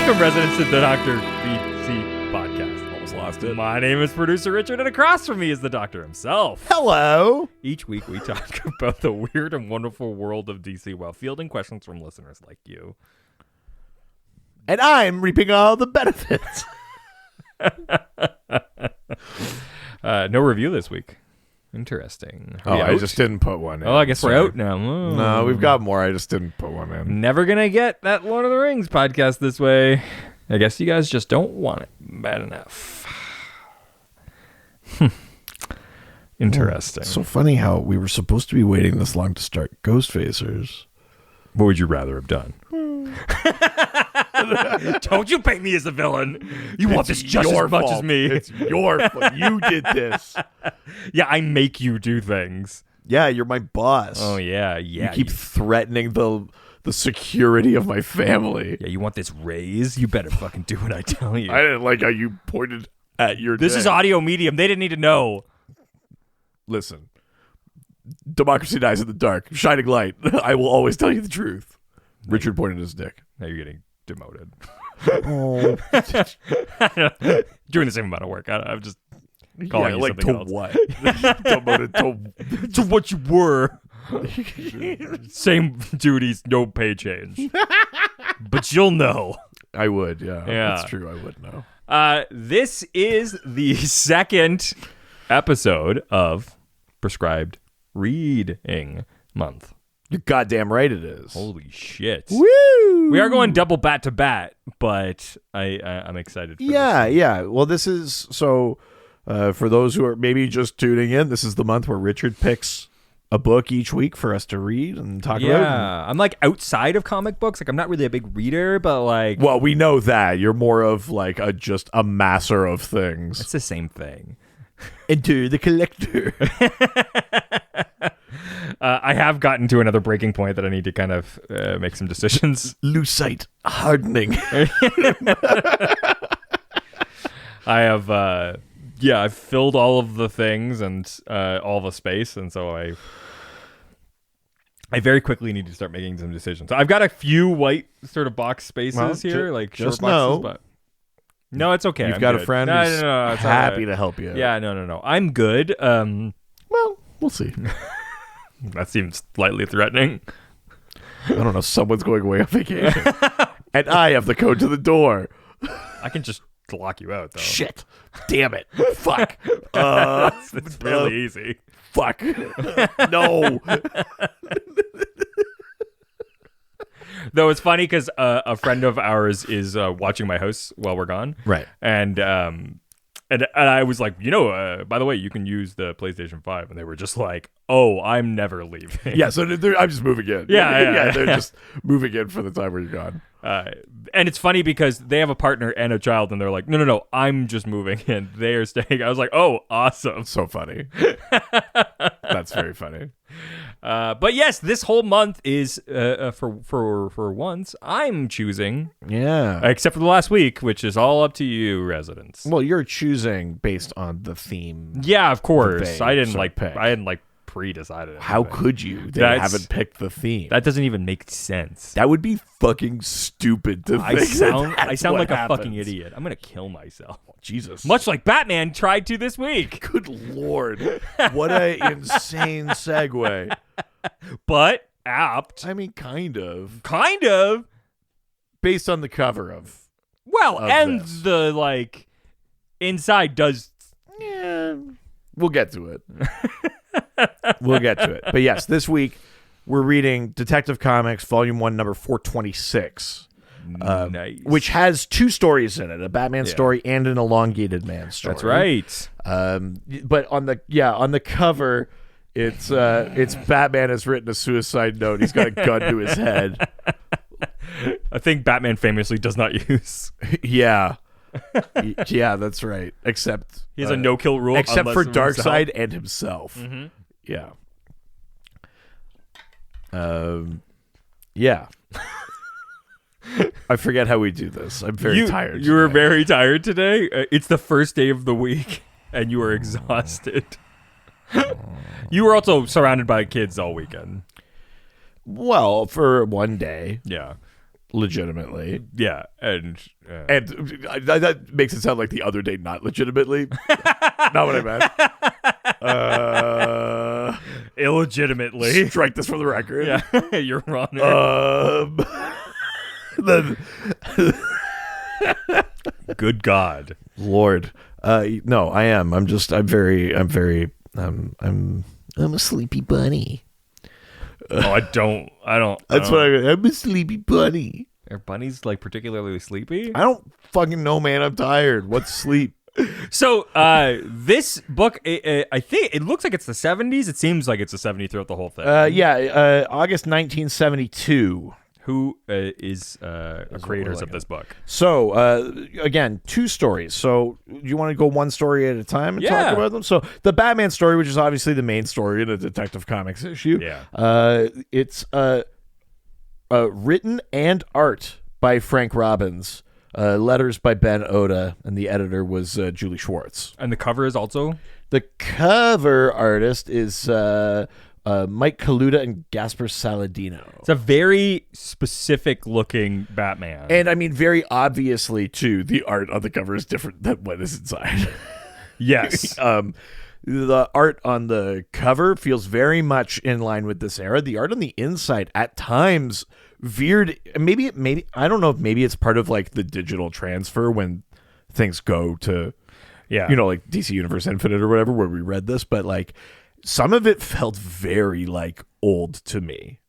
Welcome, residents, to the Dr. BC podcast. Almost lost it. My name is producer Richard, and across from me is the doctor himself. Hello. Each week, we talk about the weird and wonderful world of DC while fielding questions from listeners like you. And I'm reaping all the benefits. No review this week. Interesting. I just didn't put one in. Oh, I guess we're out now. Oh. No, we've got more. I just didn't put one in. Never gonna get that Lord of the Rings podcast this way. I guess you guys just don't want it bad enough. Interesting. So funny how we were supposed to be waiting this long to start Ghostfacers. What would you rather have done? Don't you paint me as the villain. You want this just as much as me. It's your fault. You did this. Yeah, I make you do things. Yeah, you're my boss. Oh, yeah. You keep threatening the security of my family. Yeah, you want this raise? You better fucking do what I tell you. I didn't like how you pointed at your This is audio medium. They didn't need to know. Listen. Democracy dies in the dark. Shining light. I will always tell you the truth. Richard pointed his dick. Now you're getting demoted. Oh. Doing the same amount of work. I'm just calling you like something to else. what? Demoted To what you were. Same duties, no pay change. But you'll know. I would, yeah. Yeah. That's true. I would know. This is the second episode of Prescribed Reid-ing Month. You're goddamn right it is. Holy shit. Woo! We are going double bat to bat, but I'm excited for this. Yeah. Well, this is so for those who are maybe just tuning in, this is the month where Richard picks a book each week for us to read and talk about. Yeah. I'm like outside of comic books. Like I'm not really a big reader, but like Well, we know that. You're more of like just a masser of things. it's the same thing. Enter the collector. I have gotten to another breaking point that I need to kind of make some decisions. Lucite hardening. I have, I've filled all of the things and all the space, and so I very quickly need to start making some decisions. I've got a few white sort of box spaces here, like short just boxes, know, but no, it's okay. You've I'm got good. a friend No, who's it's all happy right. to help you. Yeah, no. I'm good. Well, we'll see. That seems slightly threatening. I don't know. Someone's going away on vacation. And I have the code to the door. I can just lock you out, though. Shit. Damn it. Fuck. It's really easy. Fuck. No. Though it's funny because a friend of ours is watching my house while we're gone. Right. And I was like, by the way, you can use the PlayStation 5. And they were just like, oh, I'm never leaving. Yeah, so I'm just moving in. Yeah. They're just moving in for the time where you're gone. And it's funny because they have a partner and a child, and they're like, no, I'm just moving in. They are staying. I was like, oh, awesome. So funny. That's very funny. But yes, this whole month is for once I'm choosing. Yeah. Except for the last week, which is all up to you, residents. Well, you're choosing based on the theme. Yeah, of course. They I didn't sort of pick. pre-decided. How anything. could you? They haven't picked the theme. That doesn't even make sense. That would be fucking stupid to I think. sound like happens. a fucking idiot. I'm gonna kill myself. Jesus. Much like Batman tried to this week. Good Lord. What a insane segue. But apt. I mean, kind of. Kind of. Based on the cover of. Well, and this. the inside does. Yeah. We'll get to it. We'll get to it. But yes, this week we're reading Detective Comics Volume 1, number 426. Nice. Which has two stories in it, a Batman story and an Elongated Man story. That's right. But on the cover, it's Batman has written a suicide note. He's got a gun to his head. I think Batman famously does not use. Yeah. Yeah, that's right. Except he has a no-kill rule. Except for himself. Darkseid and himself. Mm-hmm. Yeah. Yeah. I forget how we do this. I'm very tired. You were very tired today. It's the first day of the week, and you are exhausted. You were also surrounded by kids all weekend. Well, for one day. Yeah. legitimately. Yeah, and that makes it sound like the other day not legitimately. Not what I meant. Illegitimately. Strike this from the record. Yeah, Your Honor. Then, Good God, Lord. No, I am. I'm a sleepy bunny. I don't. That's what I'm a sleepy bunny. Are bunnies like particularly sleepy? I don't fucking know, man. I'm tired. What's sleep? So, this book, I think it looks like it's the 70s. It seems like it's the 70s throughout the whole thing. August 1972. Who is the creators of this book? So, again, 2 stories. So, you want to go one story at a time and talk about them? So, the Batman story, which is obviously the main story in a Detective Comics issue. Yeah. It's written and art by Frank Robbins. Letters by Ben Oda, and the editor was Julie Schwartz. And the cover is also? The cover artist is Mike Kaluta and Gasper Saladino. It's a very specific looking Batman. And I mean, very obviously, too, the art on the cover is different than what is inside. Yes. The art on the cover feels very much in line with this era. The art on the inside at times veered. Maybe I don't know if maybe it's part of like the digital transfer when things go to, like DC Universe Infinite or whatever, where we read this, but like some of it felt very like old to me.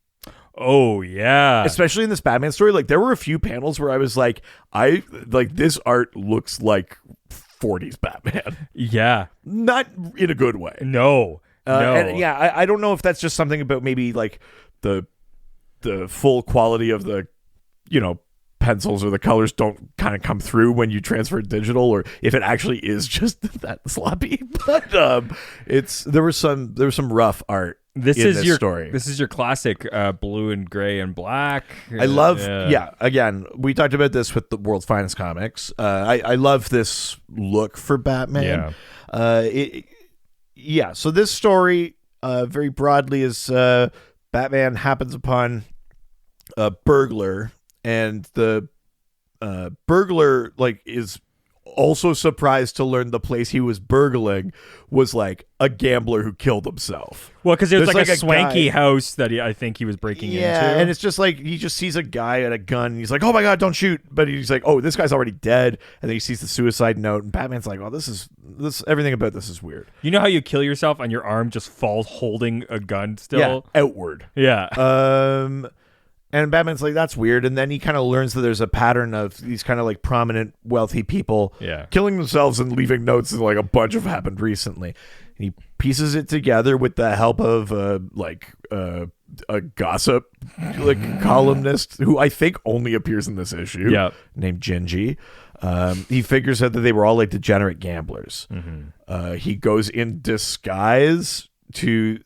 Oh yeah. Especially in this Batman story. Like there were a few panels where I was like, this art looks like 40s Batman. Yeah. Not in a good way. No. And yeah, I don't know if that's just something about maybe like the full quality of the, pencils or the colors don't kind of come through when you transfer digital, or if it actually is just that sloppy. But there was some rough art. This is your story. This is your classic blue and gray and black. I love. Yeah. Again, we talked about this with the World's Finest Comics. I love this look for Batman. Yeah. So this story, very broadly, is Batman happens upon a burglar, and the burglar is also surprised to learn the place he was burgling was like a gambler who killed himself. Well, because it was like a swanky guy. house that I think he was breaking into. Yeah, and it's just like he just sees a guy at a gun, and he's like, "Oh my god, don't shoot!" But he's like, "Oh, this guy's already dead." And then he sees the suicide note, and Batman's like, "Oh, this everything about this is weird." You know how you kill yourself and your arm just falls holding a gun still? Yeah, outward. Yeah. And Batman's like, that's weird. And then he kind of learns that there's a pattern of these kind of like prominent, wealthy people killing themselves and leaving notes, and like a bunch have happened recently. And he pieces it together with the help of a gossip columnist who I think only appears in this issue, named Gingy. He figures out that they were all like degenerate gamblers. Mm-hmm. He goes in disguise to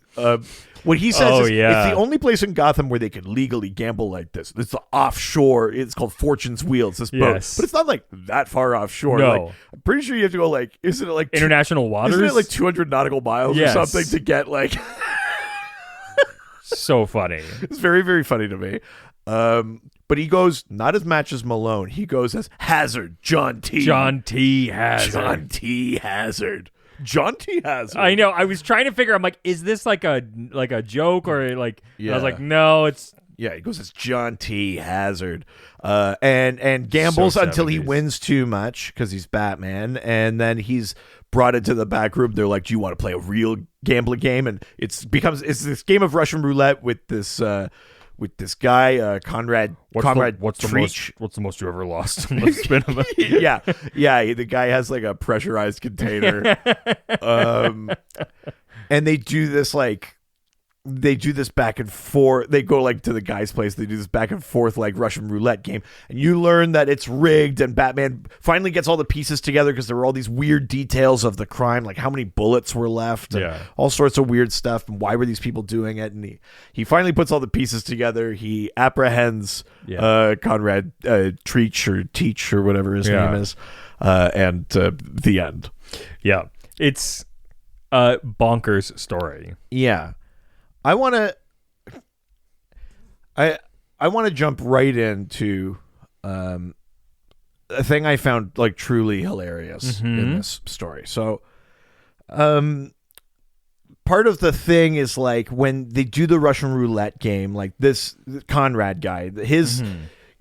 what he says is it's the only place in Gotham where they can legally gamble like this. It's the offshore. It's called Fortune's Wheel. It's this boat, but it's not like that far offshore. No. Like, I'm pretty sure you have to go like, isn't it like international waters? Isn't it like 200 nautical miles or something to get like? So funny. It's very, very funny to me. But he goes not as much as Malone. He goes as Hazard, John T. Hazard. John T. Hazard. I know. I was trying to figure. I'm like, is this like a joke or like? Yeah. I was like, no, it's. Yeah, he goes as John T. Hazard, and gambles until he wins too much because he's Batman, and then he's brought into the back room. They're like, "Do you want to play a real gambling game?" And it's this game of Russian roulette with this guy, Conrad Treach. What's the most you ever lost? Spin of yeah. The guy has like a pressurized container, and they do this back and forth. They go like to the guy's place. They do this back and forth like Russian roulette game, and you learn that it's rigged. And Batman finally gets all the pieces together because there were all these weird details of the crime, like how many bullets were left, and all sorts of weird stuff. And why were these people doing it? And he finally puts all the pieces together. He apprehends Conrad Treach or whatever his name is, and the end. Yeah, it's a bonkers story. Yeah. I I want to jump right into a thing I found like truly hilarious in this story. So, part of the thing is like when they do the Russian roulette game, like this Conrad guy, his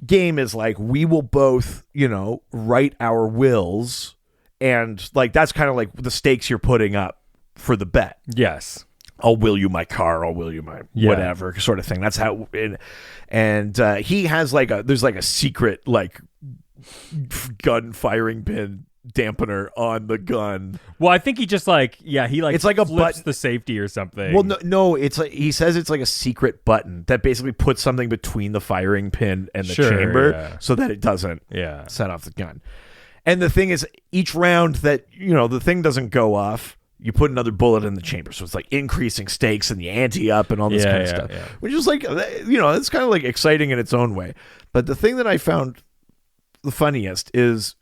game is like, we will both, write our wills, and like that's kind of like the stakes you're putting up for the bet. Yes. I'll will you my car, I'll will you my whatever sort of thing. That's how and he has like there's like a secret like gun firing pin dampener on the gun. Well, I think he just it's like a flips the safety or something. Well, no, it's like he says it's like a secret button that basically puts something between the firing pin and the chamber so that it doesn't set off the gun. And the thing is, each round that the thing doesn't go off, you put another bullet in the chamber. So it's like increasing stakes and the ante up and all this kind of stuff, which is like it's kind of like exciting in its own way. But the thing that I found the funniest is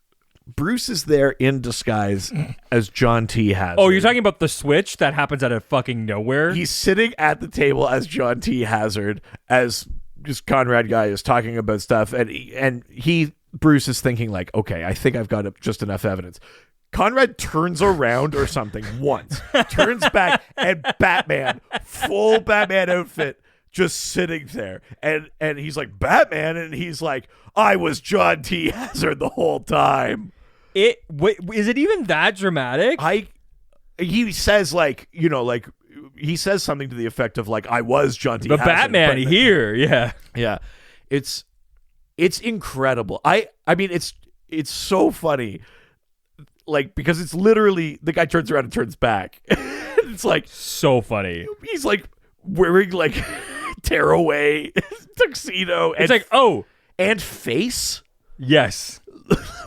Bruce is there in disguise as John T. Hazard. Oh, you're talking about the switch that happens out of fucking nowhere? He's sitting at the table as John T. Hazard, as just Conrad guy is talking about stuff, and Bruce is thinking like, okay, I think I've got just enough evidence. Conrad turns around or something once, turns back, and Batman, full Batman outfit, just sitting there, and he's like, Batman, and he's like, I was John T. Hazard the whole time. Is it even that dramatic? He says like, he says something to the effect of like, I was John T. The Hazard. Batman here, yeah. It's incredible. I mean, it's so funny, like, because it's literally the guy turns around and turns back. It's like so funny. He's like wearing like tearaway tuxedo. It's like and face. Yes.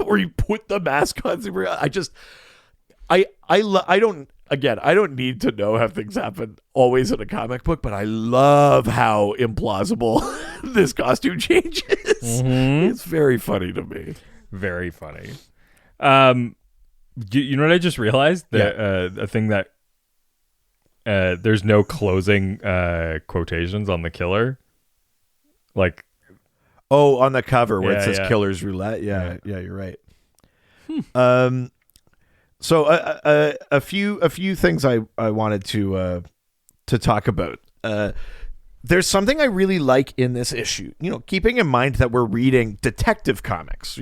Where you put the mask on. I don't need to know how things happen always in a comic book, but I love how implausible this costume change is. It's very funny to me. Very funny. You know what I just realized? A thing that there's no closing quotations on the killer. Like, on the cover where it says Killer's Roulette. Yeah, you're right. So a few things I wanted to talk about. There's something I really like in this issue. Keeping in mind that we're reading detective comics.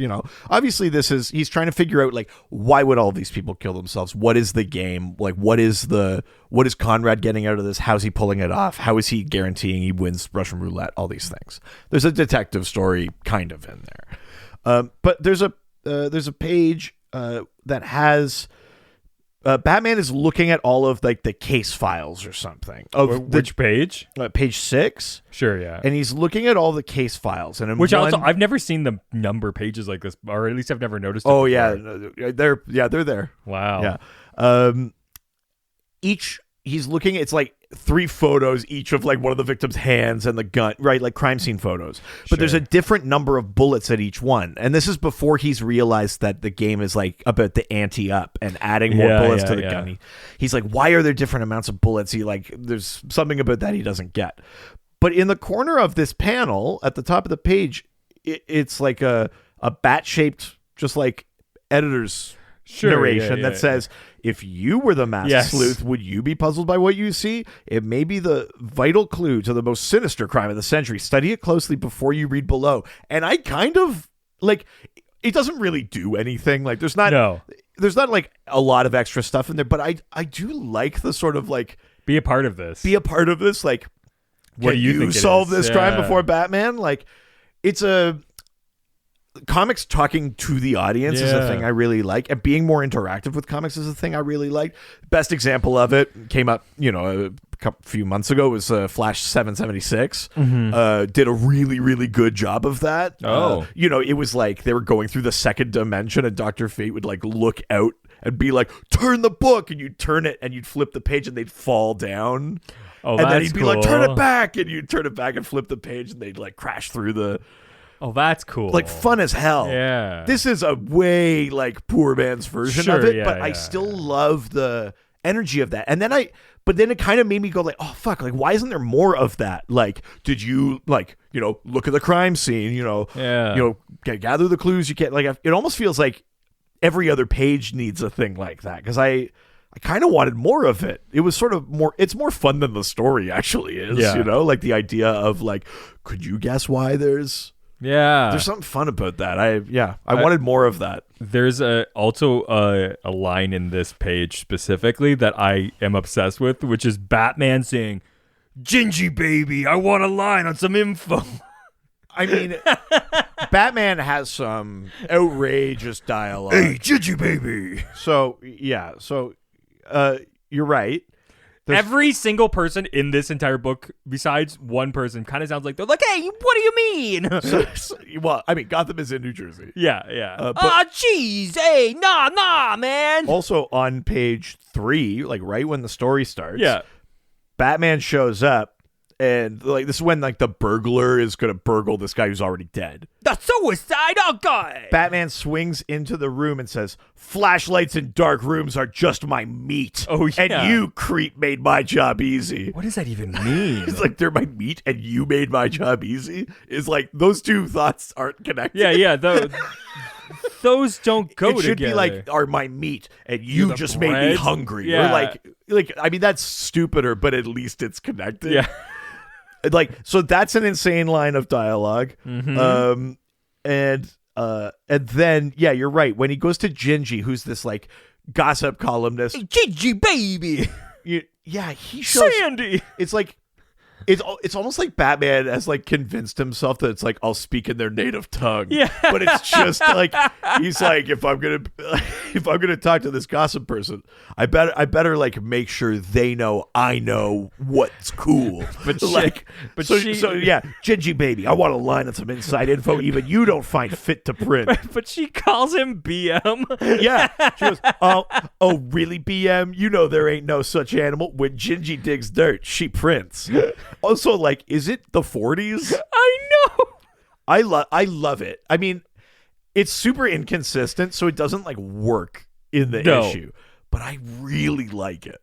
Obviously he's trying to figure out like, why would all these people kill themselves? What is the game? Like, what is Conrad getting out of this? How's he pulling it off? How is he guaranteeing he wins Russian roulette? All these things. There's a detective story kind of in there. But there's a page that has Batman is looking at all of like the case files or something. Which page? Page 6. Sure, yeah. And he's looking at all the case files, and also I've never seen them number pages like this, or at least I've never noticed. Oh yeah, they're there. Wow. Yeah. He's looking. It's like 3 photos each of like one of the victim's hands and the gun, right? Like crime scene photos. But there's a different number of bullets at each one. And this is before he's realized that the game is like about the ante up and adding more bullets to the gun. He's like, why are there different amounts of bullets? There's something about that he doesn't get. But in the corner of this panel at the top of the page, it's like a bat-shaped, just like editor's narration that says, if you were the masked sleuth, would you be puzzled by what you see? It may be the vital clue to the most sinister crime of the century. Study it closely before you read below. And I kind of like, it doesn't really do anything. Like there's not like a lot of extra stuff in there, but I do like the sort of like, be a part of this. Like, what do you think solve this crime before Batman? Like, it's a comics talking to the audience is a thing I really like, and being more interactive with comics is a thing I really like. Best example of it came up, a few months ago, was Flash 776. Did a really, really good job of that. It was like they were going through the second dimension, and Dr. Fate would like look out and be like, turn the book, and you'd turn it and you'd flip the page and they'd fall down. And then he'd be like, turn it back, and you'd turn it back and flip the page and they'd like crash through the... Oh, that's cool. Like fun as hell. Yeah. This is a way like poor man's version of it, but I still love the energy of that. And then but then it kind of made me go like, oh fuck, like why isn't there more of that? Like, did you like, look at the crime scene, Yeah. gather the clues you can. Like, it almost feels like every other page needs a thing like that, because I kind of wanted more of it. It was sort of more, it's more fun than the story actually is, like the idea of like, could you guess why there's something fun about that. I wanted more of that. There's also a line in this page specifically that I am obsessed with, which is Batman saying, "Gingy baby, I want a line on some info." I mean, Batman has some outrageous dialogue. Hey, Gingy baby. So you're right. Every single person in this entire book, besides one person, kind of sounds like they're like, "Hey, what do you mean?" Well, I mean, Gotham is in New Jersey. Yeah. Jeez, Hey, nah, man. Also, on page 3, like right when the story starts, Yeah. Batman shows up, and like this is when like the burglar is gonna burgle this guy who's already dead. The suicidal guy. Batman swings into the room and says, "Flashlights in dark rooms are just my meat. Oh, yeah. And you, creep, made my job easy." What does that even mean? It's like, they're my meat and you made my job easy. It's like those two thoughts aren't connected. Yeah. Those don't go together. It should be like, are my meat and you just made me hungry. Yeah. Or like I mean, that's stupider, but at least it's connected. Yeah. Like, so that's an insane line of dialogue. Mm-hmm. And then, yeah, you're right. When he goes to Gingy, who's this like gossip columnist. Hey, Gingy baby. He shows Sandy. It's like, it's almost like Batman has like convinced himself that it's like, I'll speak in their native tongue. Yeah. But it's just like, he's like, if I'm gonna talk to this gossip person, I better like make sure they know I know what's cool. But Gingy baby, I want a line on some inside info even you don't find fit to print. But she calls him BM. Yeah. She goes, oh really, BM? You know there ain't no such animal. When Gingy digs dirt, she prints. Also, like, is it the 40s? I know. I love it. I mean, it's super inconsistent, so it doesn't like work in the issue. But I really like it.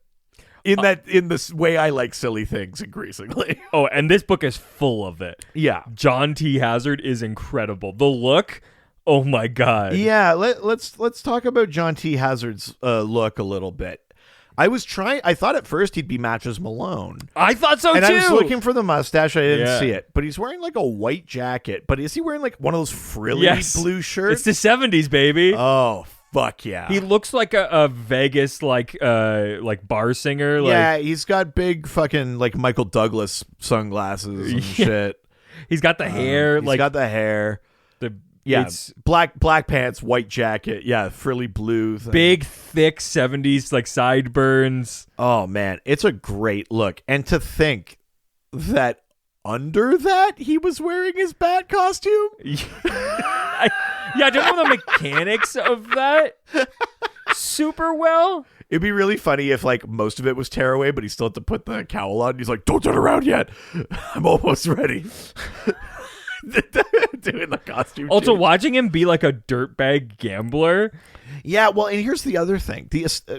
In this way I like silly things increasingly. Oh, and this book is full of it. Yeah. John T. Hazard is incredible. The look, oh my god. Yeah, let's talk about John T. Hazard's look a little bit. I thought at first he'd be Matches Malone. I thought so and too. I was looking for the mustache. I didn't see it. But he's wearing like a white jacket. But is he wearing like one of those frilly blue shirts? It's the 70s, baby. Oh, fuck yeah. He looks like a Vegas like bar singer. Yeah, he's got big fucking like Michael Douglas sunglasses and shit. He's got the hair. He's got the hair. Yeah, it's black pants, white jacket. Yeah, frilly blue thing. Big, thick 70s like sideburns. Oh man, it's a great look. And to think that under that he was wearing his bat costume. I don't know the mechanics of that super well. It'd be really funny if like most of it was tearaway, but he still had to put the cowl on. He's like, "Don't turn around yet. I'm almost ready." Doing the costume. Also, watching him be like a dirtbag gambler. Yeah, well, and here's the other thing.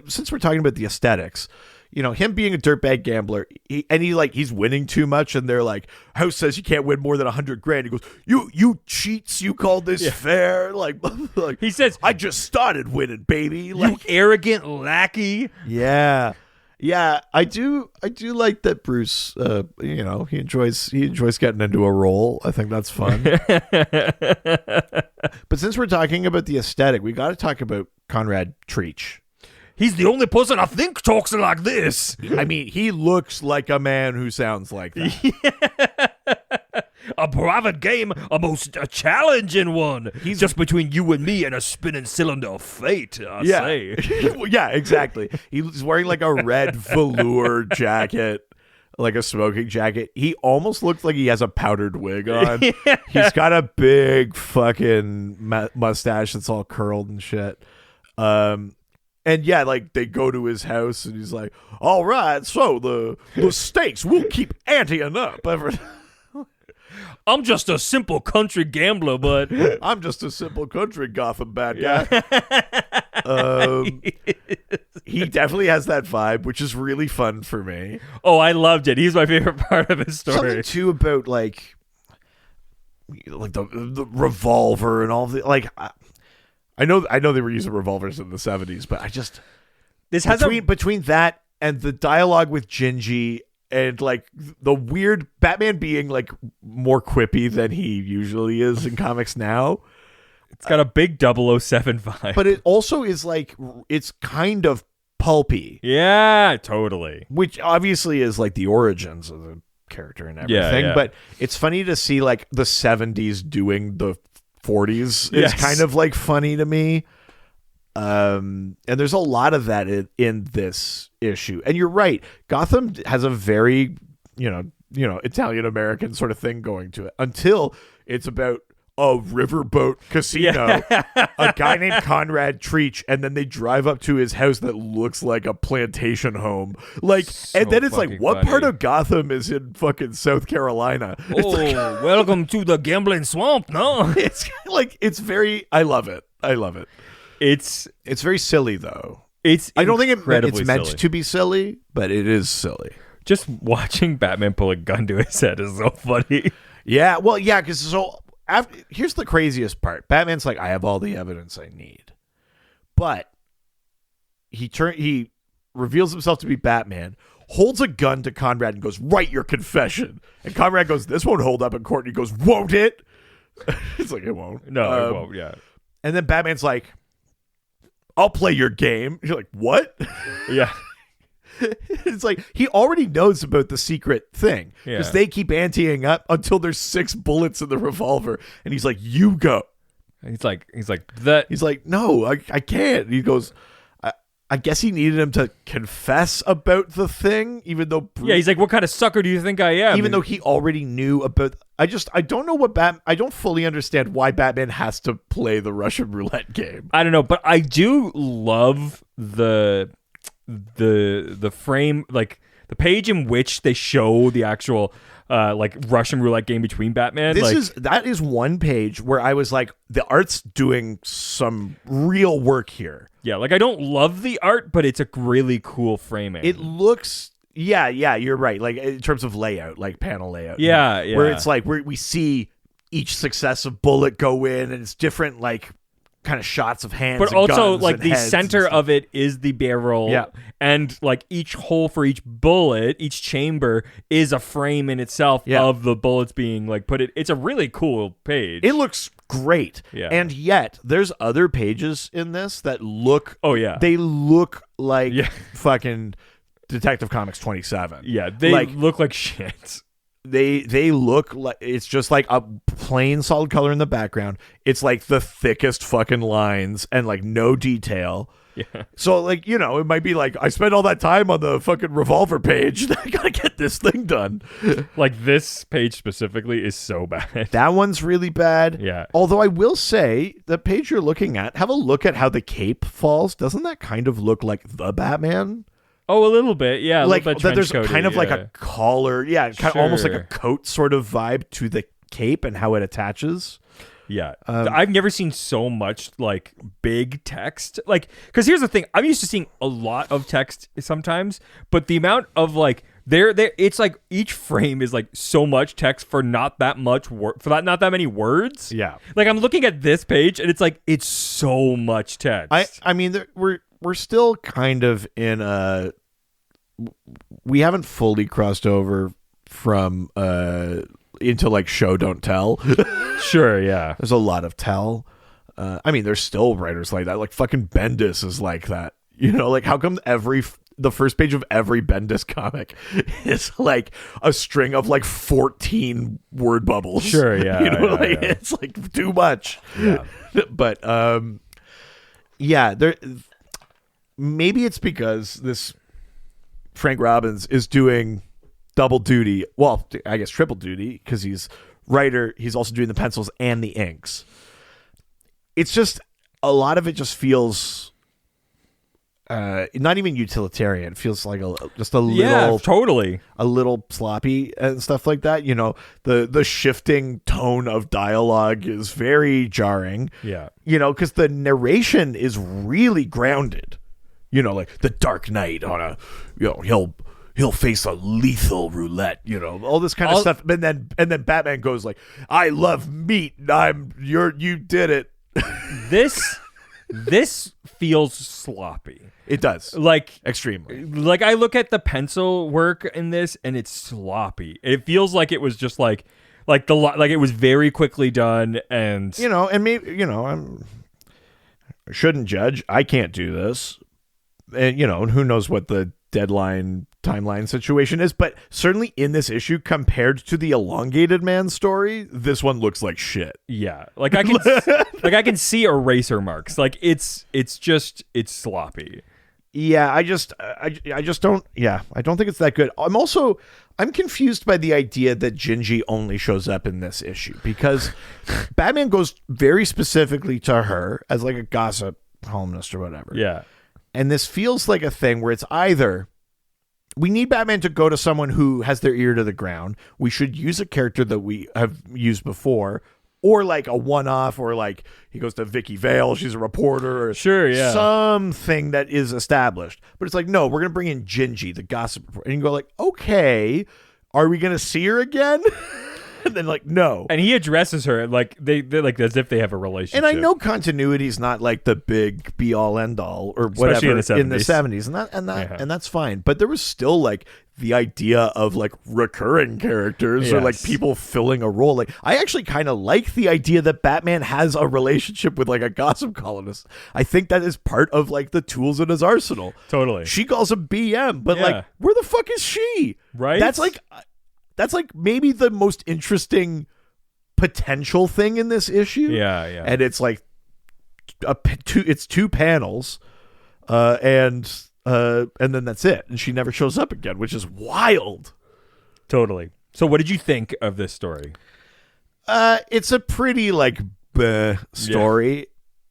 Since we're talking about the aesthetics, him being a dirtbag gambler, he's winning too much, and they're like, "House says you can't win more than $100,000." He goes, "You cheats! You call this fair?" Like he says, "I just started winning, baby." Like, you arrogant lackey. Yeah. Yeah, I do like that Bruce, he enjoys getting into a role. I think that's fun. But since we're talking about the aesthetic, we got to talk about Conrad Treach. He's the only person I think talks like this. I mean, he looks like a man who sounds like that. A private game, a most challenging one. He's just between you and me and a spinning cylinder of fate, I say. Yeah, exactly. He's wearing like a red velour jacket, like a smoking jacket. He almost looks like he has a powdered wig on. Yeah. He's got a big fucking mustache that's all curled and shit. And yeah, like they go to his house and he's like, "All right, so the stakes will keep anteing up every." I'm just a simple country gambler, but I'm just a simple country Gotham bad guy. He definitely has that vibe, which is really fun for me. Oh, I loved it. He's my favorite part of his story. Something too about like like the revolver and all the like. I know they were using revolvers in the 70s, but I just This has between that and the dialogue with Gingy and like the weird Batman being like more quippy than he usually is in comics now. It's got a big 007 vibe. But it also is like, it's kind of pulpy. Yeah, totally. Which obviously is like the origins of the character and everything. Yeah. But it's funny to see like the 70s doing the 40s. Yes. It's kind of like funny to me. And there's a lot of that in this issue. And you're right. Gotham has a very, Italian American sort of thing going to it until it's about a riverboat casino, a guy named Conrad Treach, and then they drive up to his house that looks like a plantation home. Like, So and then it's like, what funny. part of Gotham is in fucking South Carolina? It's like, Welcome to the gambling swamp, no? it's like, it's very, I love it. It's very silly though. I don't think it's meant silly. to be silly, but it is silly. Just watching Batman pull a gun to his head is so funny. Yeah, well, yeah, because here's the craziest part. Batman's like, I have all the evidence I need, but he reveals himself to be Batman, holds a gun to Conrad and goes, "Write your confession." And Conrad goes, "This won't hold up in court." And he goes, "Won't it?" It's like, it won't. No, it won't. Yeah, And then Batman's like, "I'll play your game." You're like, what? yeah. It's like he already knows about the secret thing because Yeah. they keep anteing up until there's 6 bullets in the revolver, and he's like, "You go." He's like that. He's like, "No, I can't." He goes, I guess he needed him to confess about the thing, even though Yeah, he's like, what kind of sucker do you think I am? even though he already knew about. I don't know I don't fully understand why Batman has to play the Russian roulette game. I don't know, but I do love the frame, like the page in which they show the actual like Russian roulette game between Batman. That is one page where I was like, the art's doing some real work here. Yeah, like I don't love the art, but it's a really cool framing. It looks, yeah, you're right. Like in terms of layout, like panel layout. Yeah, Where yeah. it's like we see each successive bullet go in, and it's different, like kind of shots of hands. But and also, guns like and the heads center and stuff. of it is the barrel. Yeah. And like each hole for each bullet, each chamber is a frame in itself of the bullets being like put it. It's a really cool page. It looks great. Yeah. And yet there's other pages in this that look, Oh, yeah. they look like Yeah. fucking Detective Comics 27. Yeah, they like, look like shit. They look like it's just like a plain solid color in the background. It's like the thickest fucking lines and like no detail. Yeah. So like, it might be like, I spent all that time on the fucking revolver page. I gotta get this thing done. Like this page specifically is so bad. That one's really bad. Yeah. Although I will say, the page you're looking at, have a look at how the cape falls. Doesn't that kind of look like the Batman? Oh, a little bit. Yeah. Like a little bit that there's trench kind of coaty, like yeah. a collar. Yeah. Kind of almost like a Sure. coat sort of vibe to the cape and how it attaches. Yeah. I've never seen so much like big text. Like, because here's the thing. I'm used to seeing a lot of text sometimes, but the amount of like it's like each frame is like so much text for not that much not that many words. Yeah. Like I'm looking at this page and it's like it's so much text. I mean, we're still kind of in we haven't fully crossed over from into like show don't tell. Sure, yeah. There's a lot of tell. I mean, there's still writers like that. Like fucking Bendis is like that. Like how come the first page of every Bendis comic is like a string of like 14 word bubbles? Sure, yeah. Yeah. It's like too much. Yeah. But yeah, there. Maybe it's because this Frank Robbins is doing double duty. Well, I guess triple duty because he's writer. He's also doing the pencils and the inks. It's just a lot of it just feels not even utilitarian. It feels like just a little, Yeah, totally. a little sloppy and stuff like that. The shifting tone of dialogue is very jarring. Yeah. Because the narration is really grounded. Like the Dark Knight on a, he'll face a lethal roulette, all this kind of stuff. And then Batman goes like, I love meat. You did it. This feels sloppy. It does. Like extremely. Like I look at the pencil work in this and it's sloppy. It feels like it was just like it was very quickly done and and maybe I shouldn't judge. I can't do this. And who knows what the deadline timeline situation is, but certainly in this issue compared to the Elongated Man story, this one looks like shit. Yeah, like I can see eraser marks. Like it's sloppy. Yeah, I just don't. Yeah, I don't think it's that good. I'm confused by the idea that Gingy only shows up in this issue because Batman goes very specifically to her as like a gossip columnist or whatever. Yeah, and this feels like a thing where it's either we need Batman to go to someone who has their ear to the ground. We should use a character that we have used before, or like a one-off, or like he goes to Vicky Vale, she's a reporter, or something that is established. But it's like, no, we're gonna bring in Gingy, the gossip reporter, and you go like, okay, are we gonna see her again? And then like, no. And he addresses her like they're like as if they have a relationship. And I know continuity is not like the big be all end all or whatever in the 70s, and that's fine. But there was still like the idea of like recurring characters or like people filling a role. Like I actually kind of like the idea that Batman has a relationship with like a gossip columnist. I think that is part of like the tools in his arsenal. Totally. She calls him BM, but like where the fuck is she? Right. That's like maybe the most interesting potential thing in this issue. Yeah, yeah. And it's like it's two panels, and then that's it. And she never shows up again, which is wild. Totally. So what did you think of this story? It's a pretty like story. Yeah.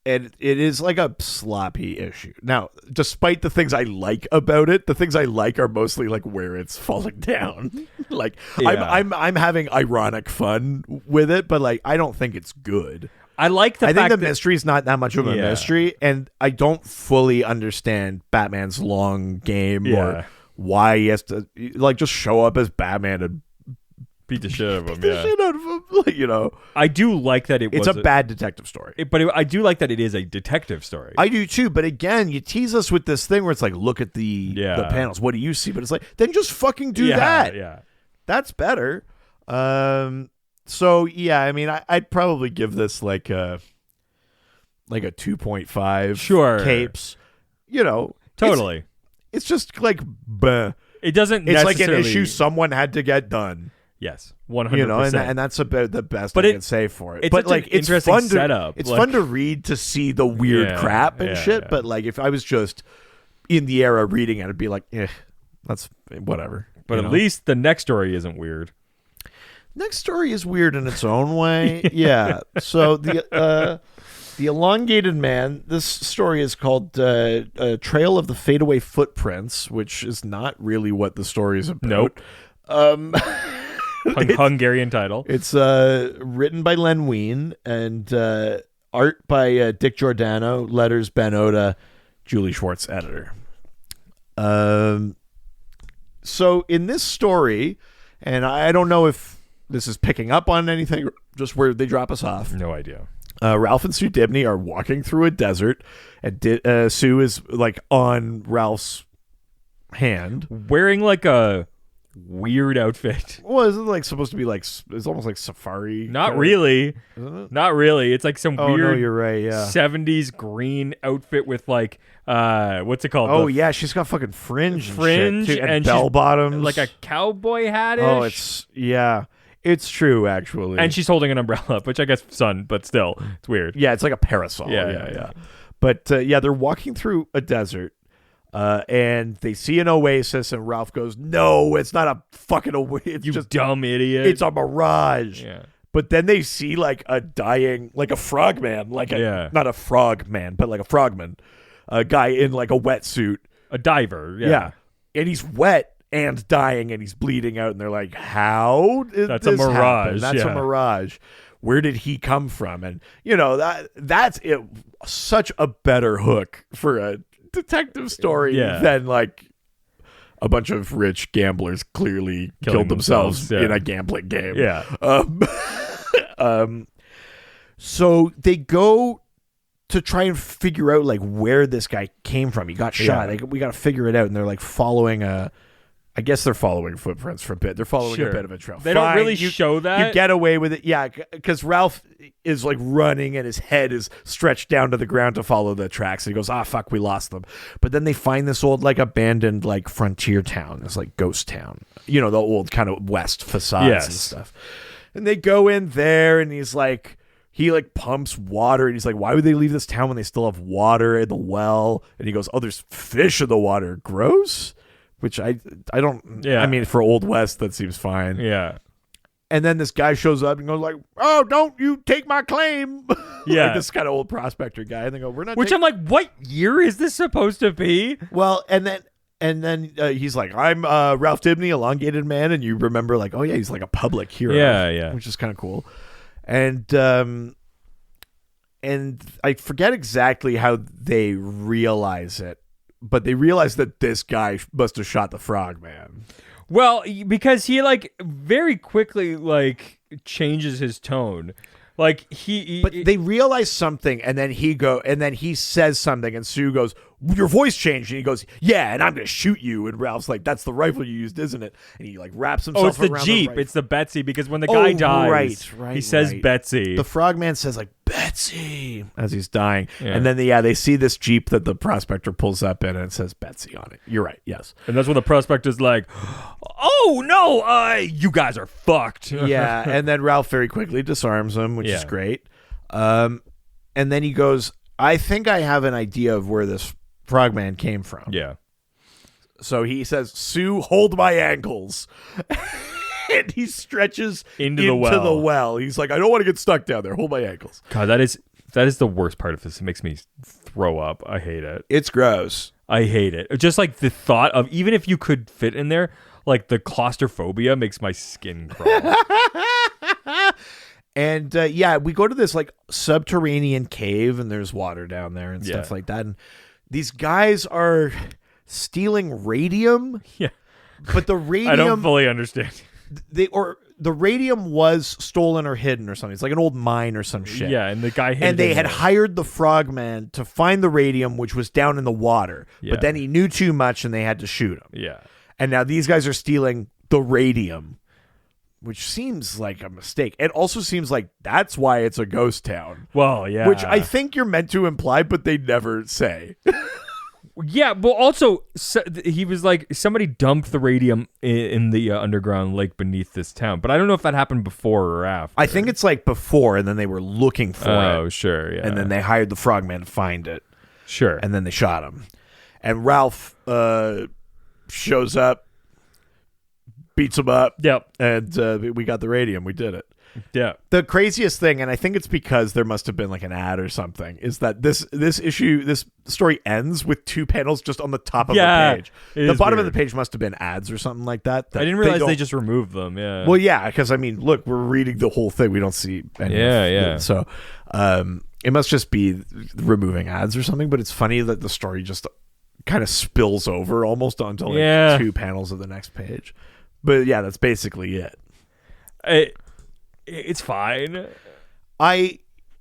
And it is like a sloppy issue. Now, despite the things I like about it, the things I like are mostly like where it's falling down. Like I'm having ironic fun with it, but like I don't think it's good. I think the mystery is not that much of a mystery, and I don't fully understand Batman's long game or why he has to like just show up as Batman and beat the shit out of him. Shit out of him, I do like that it's a bad detective story. I do like that it is a detective story. I do too, but again, you tease us with this thing where it's like, look at the panels. What do you see? But it's like, then just fucking do that. Yeah, that's better. So yeah, I mean, I'd probably give this like a 2.5. Sure, capes. Totally. It's just like, bleh. It doesn't. It's like an issue someone had to get done. Yes, 100%. And that's about the best I can say for it. But like, it's fun setup. It's fun to read to see the weird crap and shit. Yeah. But like, if I was just in the era reading it, I'd be like, that's whatever. But at least the next story isn't weird. Next story is weird in its own way. Yeah. So the Elongated Man. This story is called "Trail of the Fadeaway Footprints," which is not really what the story is about. Nope. Hungarian title. It's written by Len Wein and art by Dick Giordano, letters Ben Oda, Julie Schwartz, editor. So in this story, and I don't know if this is picking up on anything, just where they drop us off. No idea. Ralph and Sue Dibney are walking through a desert, and Sue is like on Ralph's hand, wearing like a weird outfit. Well, isn't it like supposed to be like, it's almost like safari? Not really. Not really. It's like some weird, no, you're right, 70s green outfit with like what's it called? Oh yeah, she's got fucking fringe and shit too, and bell bottoms, like a cowboy hat-ish. Oh, it's true actually. And she's holding an umbrella, which I guess sun, but still, it's weird. Yeah, it's like a parasol. Yeah. But they're walking through a desert. And they see an oasis, and Ralph goes, "No, it's not a fucking oasis. It's you just dumb idiot. It's a mirage." Yeah. But then they see like a dying, like a frogman, not a frogman, but like a frogman, a guy in like a wetsuit, a diver. Yeah. And he's wet and dying, and he's bleeding out, and they're like, "How did That's this a mirage. happen? That's a mirage. Where did he come from?" And that's it. Such a better hook for a detective story than like a bunch of rich gamblers clearly killed themselves in a gambling game. Yeah. So they go to try and figure out like where this guy came from. He got shot. We got to figure it out. And they're like following I guess they're following footprints for a bit. They're following a bit of a trail. They don't really show that. You get away with it. Yeah, because Ralph is like running and his head is stretched down to the ground to follow the tracks. And he goes, fuck, we lost them. But then they find this old like abandoned like frontier town. This like ghost town. You know, the old kind of west facades and stuff. And they go in there and he's like, he like pumps water and he's like, why would they leave this town when they still have water in the well? And he goes, there's fish in the water. Gross. Which I don't. Yeah. I mean, for Old West, that seems fine. Yeah. And then this guy shows up and goes like, don't you take my claim. Yeah. Like this kind of old prospector guy. And they go, we're not. Which I'm like, what year is this supposed to be? Well, and then he's like, I'm Ralph Dibny, Elongated Man. And you remember like, oh yeah, he's like a public hero. Yeah, yeah. Which is kind of cool. And I forget exactly how they realize it. But they realize that this guy must have shot the frogman. Well, because he like very quickly like changes his tone. Like but they realize something, and then he says something, and Sue goes, "Your voice changed," and he goes, "Yeah, and I'm gonna shoot you." And Ralph's like, "That's the rifle you used, isn't it?" And he like wraps himself. It's the around Jeep. It's the Betsy, because when the guy dies, he says Betsy. The frogman says like Betsy as he's dying, and then they see this Jeep that the prospector pulls up in, and it says Betsy on it. You're right, yes. And that's when the prospector's like, "Oh no, you guys are fucked." Yeah, and then Ralph very quickly disarms him, which is great. And then he goes, "I think I have an idea of where this frogman came from." Yeah. So he says, "Sue, hold my ankles." And he stretches into the well. He's like, "I don't want to get stuck down there. Hold my ankles." God, that is the worst part of this. It makes me throw up. I hate it. It's gross. I hate it. Just like the thought of, even if you could fit in there, like the claustrophobia makes my skin crawl. And we go to this like subterranean cave, and there's water down there and stuff like that. And these guys are stealing radium. Yeah. But the radium, I don't fully understand. The radium was stolen or hidden or something. It's like an old mine or some shit. Yeah, and the guy hid and they had hired the frogman to find the radium, which was down in the water. Yeah. But then he knew too much, and they had to shoot him. Yeah. And now these guys are stealing the radium, which seems like a mistake. It also seems like that's why it's a ghost town. Well, yeah. Which I think you're meant to imply, but they never say. Yeah, but also he was like, somebody dumped the radium in the underground lake beneath this town. But I don't know if that happened before or after. I think it's like before, and then they were looking for it. Oh, sure, yeah. And then they hired the frogman to find it. Sure. And then they shot him. And Ralph shows up, beats him up. Yep. And we got the radium. We did it. Yeah. The craziest thing, and I think it's because there must have been like an ad or something, is that this story ends with 2 panels just on the top of the page. The bottom of the page must have been ads or something like that. I didn't realize they just removed them. Yeah. Well, yeah, because I mean, look, we're reading the whole thing. We don't see any of it. So it must just be removing ads or something. But it's funny that the story just kind of spills over almost onto like 2 panels of the next page. But yeah, that's basically it. It's fine.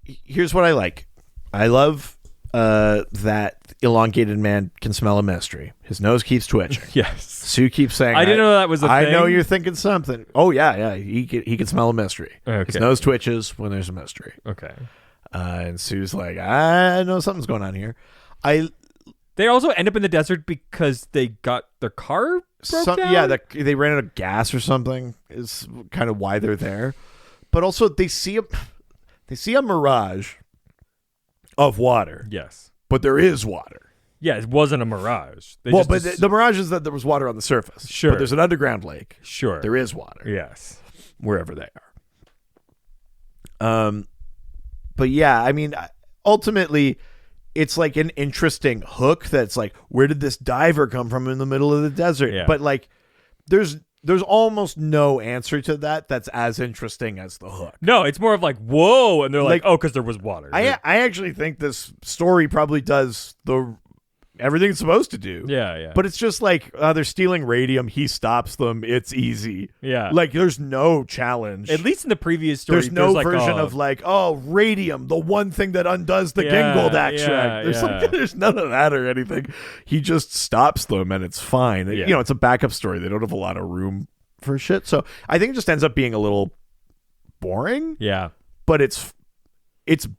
Here's what I like. I love that Elongated Man can smell a mystery. His nose keeps twitching. Yes. Sue keeps saying, I didn't know that was a thing. I know you're thinking something. Oh, yeah. He can smell a mystery. Okay. His nose twitches when there's a mystery. Okay. And Sue's like, I know something's going on here. They also end up in the desert because they got their car broke down? Yeah, they ran out of gas or something is kind of why they're there. But also they see a mirage of water. Yes. But there is water. Yeah, it wasn't a mirage. The mirage is that there was water on the surface. Sure. But there's an underground lake. Sure. There is water. Yes. Wherever they are. But yeah, I mean, ultimately, it's like an interesting hook that's like, where did this diver come from in the middle of the desert? Yeah. But like, there's almost no answer to that that's as interesting as the hook. No, it's more of like, whoa, and they're like, oh, because there was water. I actually think this story probably does everything it's supposed to do. Yeah. But it's just like they're stealing radium. He stops them. It's easy. Yeah. Like there's no challenge. At least in the previous story, there's no like, version of like, oh, radium, the one thing that undoes the Gingold extract. There's none of that or anything. He just stops them and it's fine. Yeah. You know, it's a backup story. They don't have a lot of room for shit. So I think it just ends up being a little boring. Yeah. But it's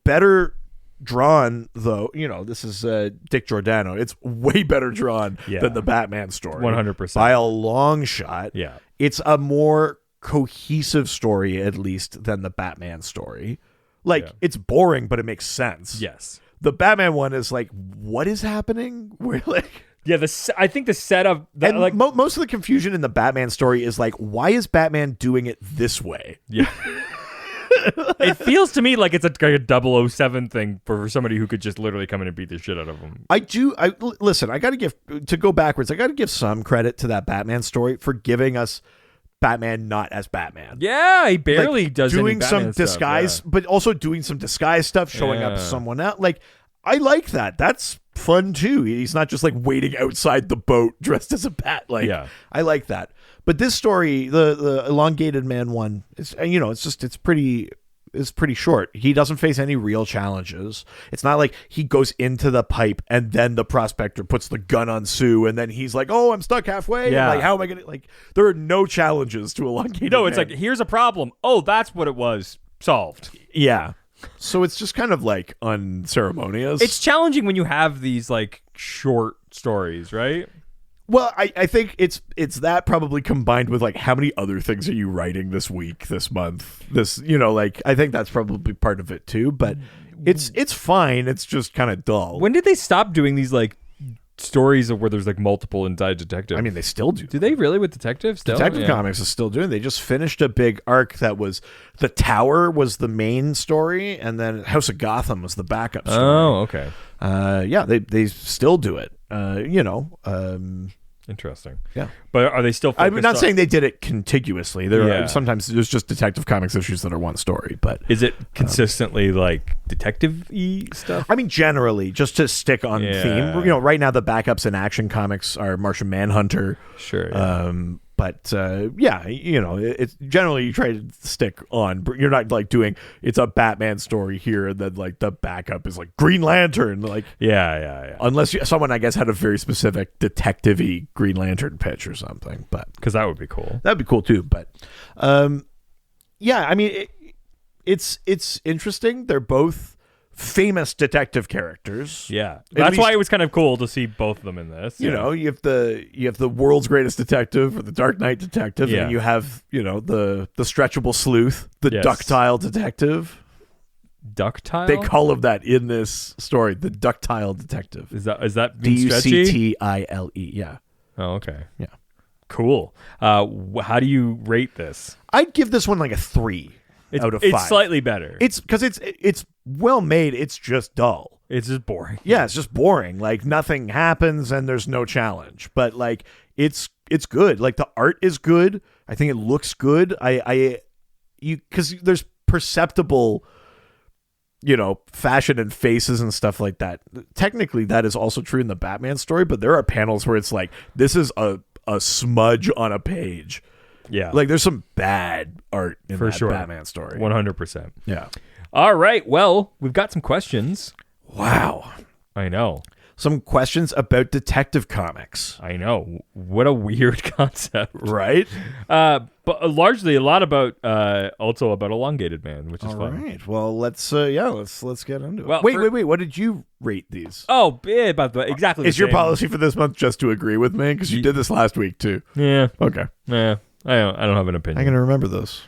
better drawn, though. You know, this is Dick Giordano. It's way better drawn than the Batman story. 100%. By a long shot. Yeah. It's a more cohesive story, at least, than the Batman story. Like, it's boring, but it makes sense. Yes. The Batman one is like, what is happening? We're like... Yeah, I think the setup... most of the confusion in the Batman story is like, why is Batman doing it this way? Yeah. It feels to me like it's a 007 thing for somebody who could just literally come in and beat the shit out of him. Listen, I got to give... To go backwards, I got to give some credit to that Batman story for giving us Batman not as Batman. Yeah, he barely does doing any Batman some stuff, disguise, but also doing some disguise stuff, showing up someone else. Like, I like that. That's fun too. He's not just like waiting outside the boat dressed as a bat. Like, I like that. But this story, the Elongated Man one, is, you know, it's pretty short. He doesn't face any real challenges. It's not like he goes into the pipe and then the prospector puts the gun on Sue and then he's like, oh, I'm stuck halfway. Yeah. Like, how am I going to, like, there are no challenges to Elongated No, Man. it's like, here's a problem. Oh, that's what it was. Solved. Yeah. So it's just kind of like unceremonious. It's challenging when you have these like short stories, right? Well, I think it's that probably combined with like how many other things are you writing this week, this month, this, you know, like I think that's probably part of it too. But it's fine. It's just kind of dull. When did they stop doing these like stories of where there's like multiple inside detectives? I mean, they still do. Do they really with detectives? Still? Detective Comics is still doing. They just finished a big arc that was the Tower was the main story, and then House of Gotham was the backup story. Oh, okay. Yeah, they still do it. You know. Interesting. Yeah. But are they still I'm not saying they did it contiguously. There Yeah. are sometimes there's just Detective Comics issues that are one story, but is it consistently like detective-y stuff? I mean, generally, just to stick on Yeah. theme. You know, right now the backups in Action Comics are Martian Manhunter. Sure. Yeah. But yeah, you know, it's generally you try to stick on. You're not like doing it's a Batman story here, and then like the backup is like Green Lantern. Like yeah. Unless someone, I guess, had a very specific detective-y Green Lantern pitch or something. But Because that would be cool. that'd be cool too. But yeah, I mean, it's interesting. They're both famous detective characters. Yeah, At that's least- why it was kind of cool to see both of them in this. You know, you have the world's greatest detective or the Dark Knight detective, Yeah. and you have, you know, the stretchable sleuth, the Yes. ductile detective. Ductile. They call him that in this story, the ductile detective. Is that mean stretchy? Ductile. Yeah. Oh, okay. Yeah. Cool. How do you rate this? I'd give this one like a 3 out of 5. It's slightly better. It's because it's well made. It's just dull. It's just boring. Yeah, it's just boring. Like nothing happens and there's no challenge. But like it's good. Like the art is good. I think it looks good. Because there's perceptible, you know, fashion and faces and stuff like that. Technically, that is also true in the Batman story. But there are panels where it's like this is a smudge on a page. Yeah. Like there's some bad art in For that sure. Batman story. 100%. Yeah. All right. Well, we've got some questions. Wow. I know. Some questions about Detective Comics. I know. What a weird concept. Right? But largely a lot about also about Elongated Man, which is All fun. right. Well, let's get into it. Well, wait. What did you rate these? Oh, yeah, about exactly. Is the your same. policy for this month just to agree with me? Because you did this last week too. Yeah. Okay. Yeah. I don't have an opinion. I'm gonna remember this.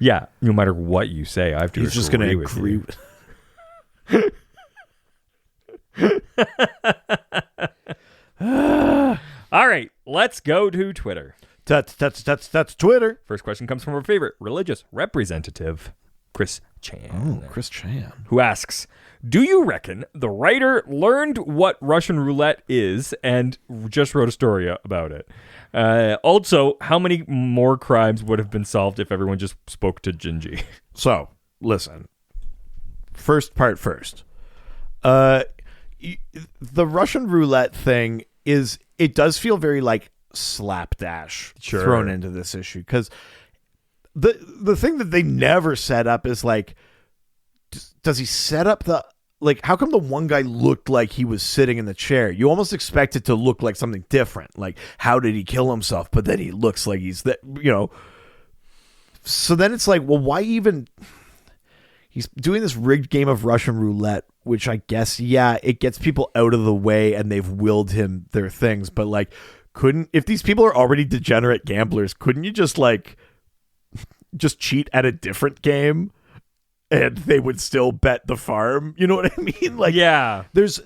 Yeah. No matter what you say, I have to. He's just gonna with agree. you. All right. Let's go to Twitter. That's Twitter. First question comes from our favorite religious representative, Chris Chan. Oh, Chris Chan. Who asks, do you reckon the writer learned what Russian roulette is and just wrote a story about it? Also, how many more crimes would have been solved if everyone just spoke to Gingy? So, listen. First part first. the Russian roulette thing it does feel very like slapdash thrown into this issue, because the thing that they never set up is like, does he set up how come the one guy looked like he was sitting in the chair? You almost expect it to look like something different. Like, how did he kill himself? But then he looks like he's that, So then it's like, well, why even? He's doing this rigged game of Russian roulette, which I guess, it gets people out of the way and they've willed him their things. But like, if these people are already degenerate gamblers, couldn't you just cheat at a different game? And they would still bet the farm. You know what I mean? Like, yeah, there's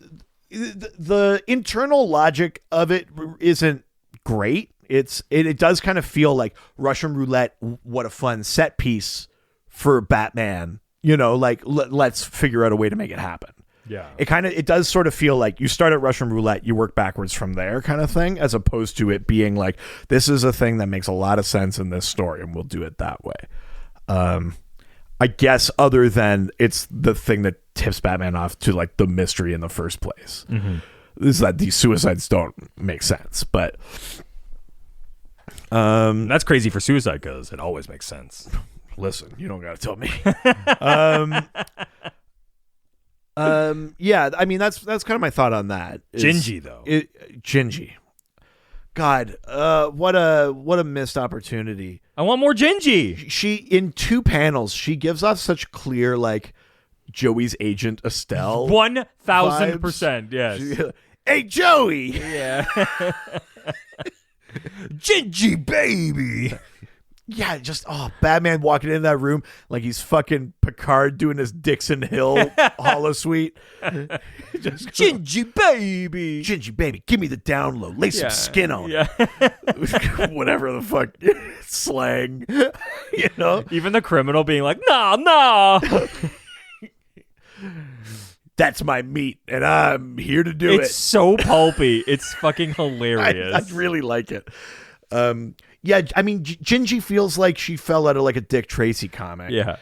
the internal logic of it isn't great. It does kind of feel like Russian roulette. What a fun set piece for Batman. Like let's figure out a way to make it happen. Yeah, it does sort of feel like you start at Russian roulette, you work backwards from there, kind of thing, as opposed to it being like, this is a thing that makes a lot of sense in this story, and we'll do it that way. I guess other than it's the thing that tips Batman off to like the mystery in the first place. Mm-hmm. Is that these suicides don't make sense, but that's crazy for suicide because it always makes sense. Listen, you don't got to tell me. Yeah, I mean that's kind of my thought on that. Gingy though. Gingy. God, what a missed opportunity. I want more Gingy. She in 2 panels, she gives off such clear like Joey's agent Estelle. 1000%. Yes. Hey Joey. Yeah. Gingy baby. Yeah, just Batman walking in that room like he's fucking Picard doing his Dixon Hill holosuite. Just Gingy baby. Gingy baby, give me the down low. Lay some skin on it. Whatever the fuck slang. Even the criminal being like, nah. That's my meat, and I'm here to do it. It's so pulpy. It's fucking hilarious. I really like it. Yeah, I mean, Gingy feels like she fell out of like a Dick Tracy comic. Yeah.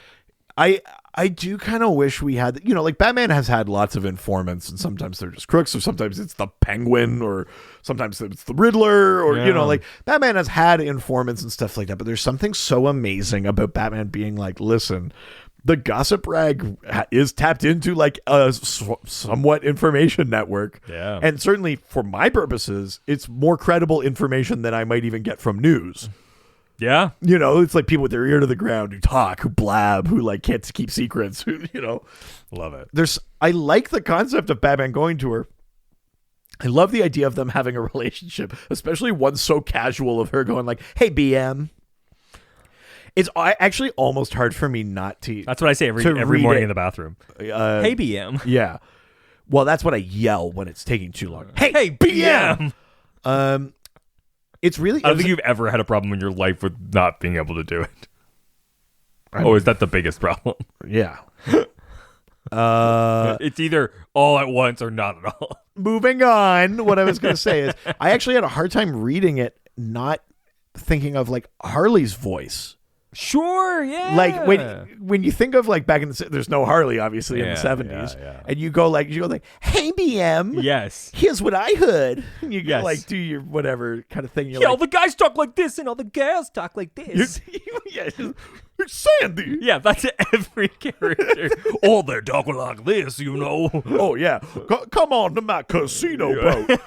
I do kind of wish we had, like Batman has had lots of informants, and sometimes they're just crooks, or sometimes it's the Penguin, or sometimes it's the Riddler, or, like Batman has had informants and stuff like that. But there's something so amazing about Batman being like, listen, the gossip rag is tapped into like a somewhat information network. Yeah. And certainly for my purposes, it's more credible information than I might even get from news. Yeah. It's like people with their ear to the ground who talk, who blab, who like can't keep secrets, Love it. I like the concept of Batman going to her. I love the idea of them having a relationship, especially one so casual of her going like, hey, BM. It's actually almost hard for me not to. That's what I say every morning in the bathroom. Hey, BM. Yeah. Well, that's what I yell when it's taking too long. Hey, BM. It's really. I don't think you've ever had a problem in your life with not being able to do it. Is that the biggest problem? Yeah. It's either all at once or not at all. Moving on. What I was going to say is I actually had a hard time reading it, not thinking of like Harley's voice. Sure, yeah. Like when you think of like back in there's no Harley obviously in the 70s, and you go like, hey BM, yes, here's what I heard. And you go like do your whatever kind of thing. All the guys talk like this, and all the girls talk like this. It's Sandy. Yeah, that's every character. Oh, they're talking like this, Oh yeah, come on to my casino boat.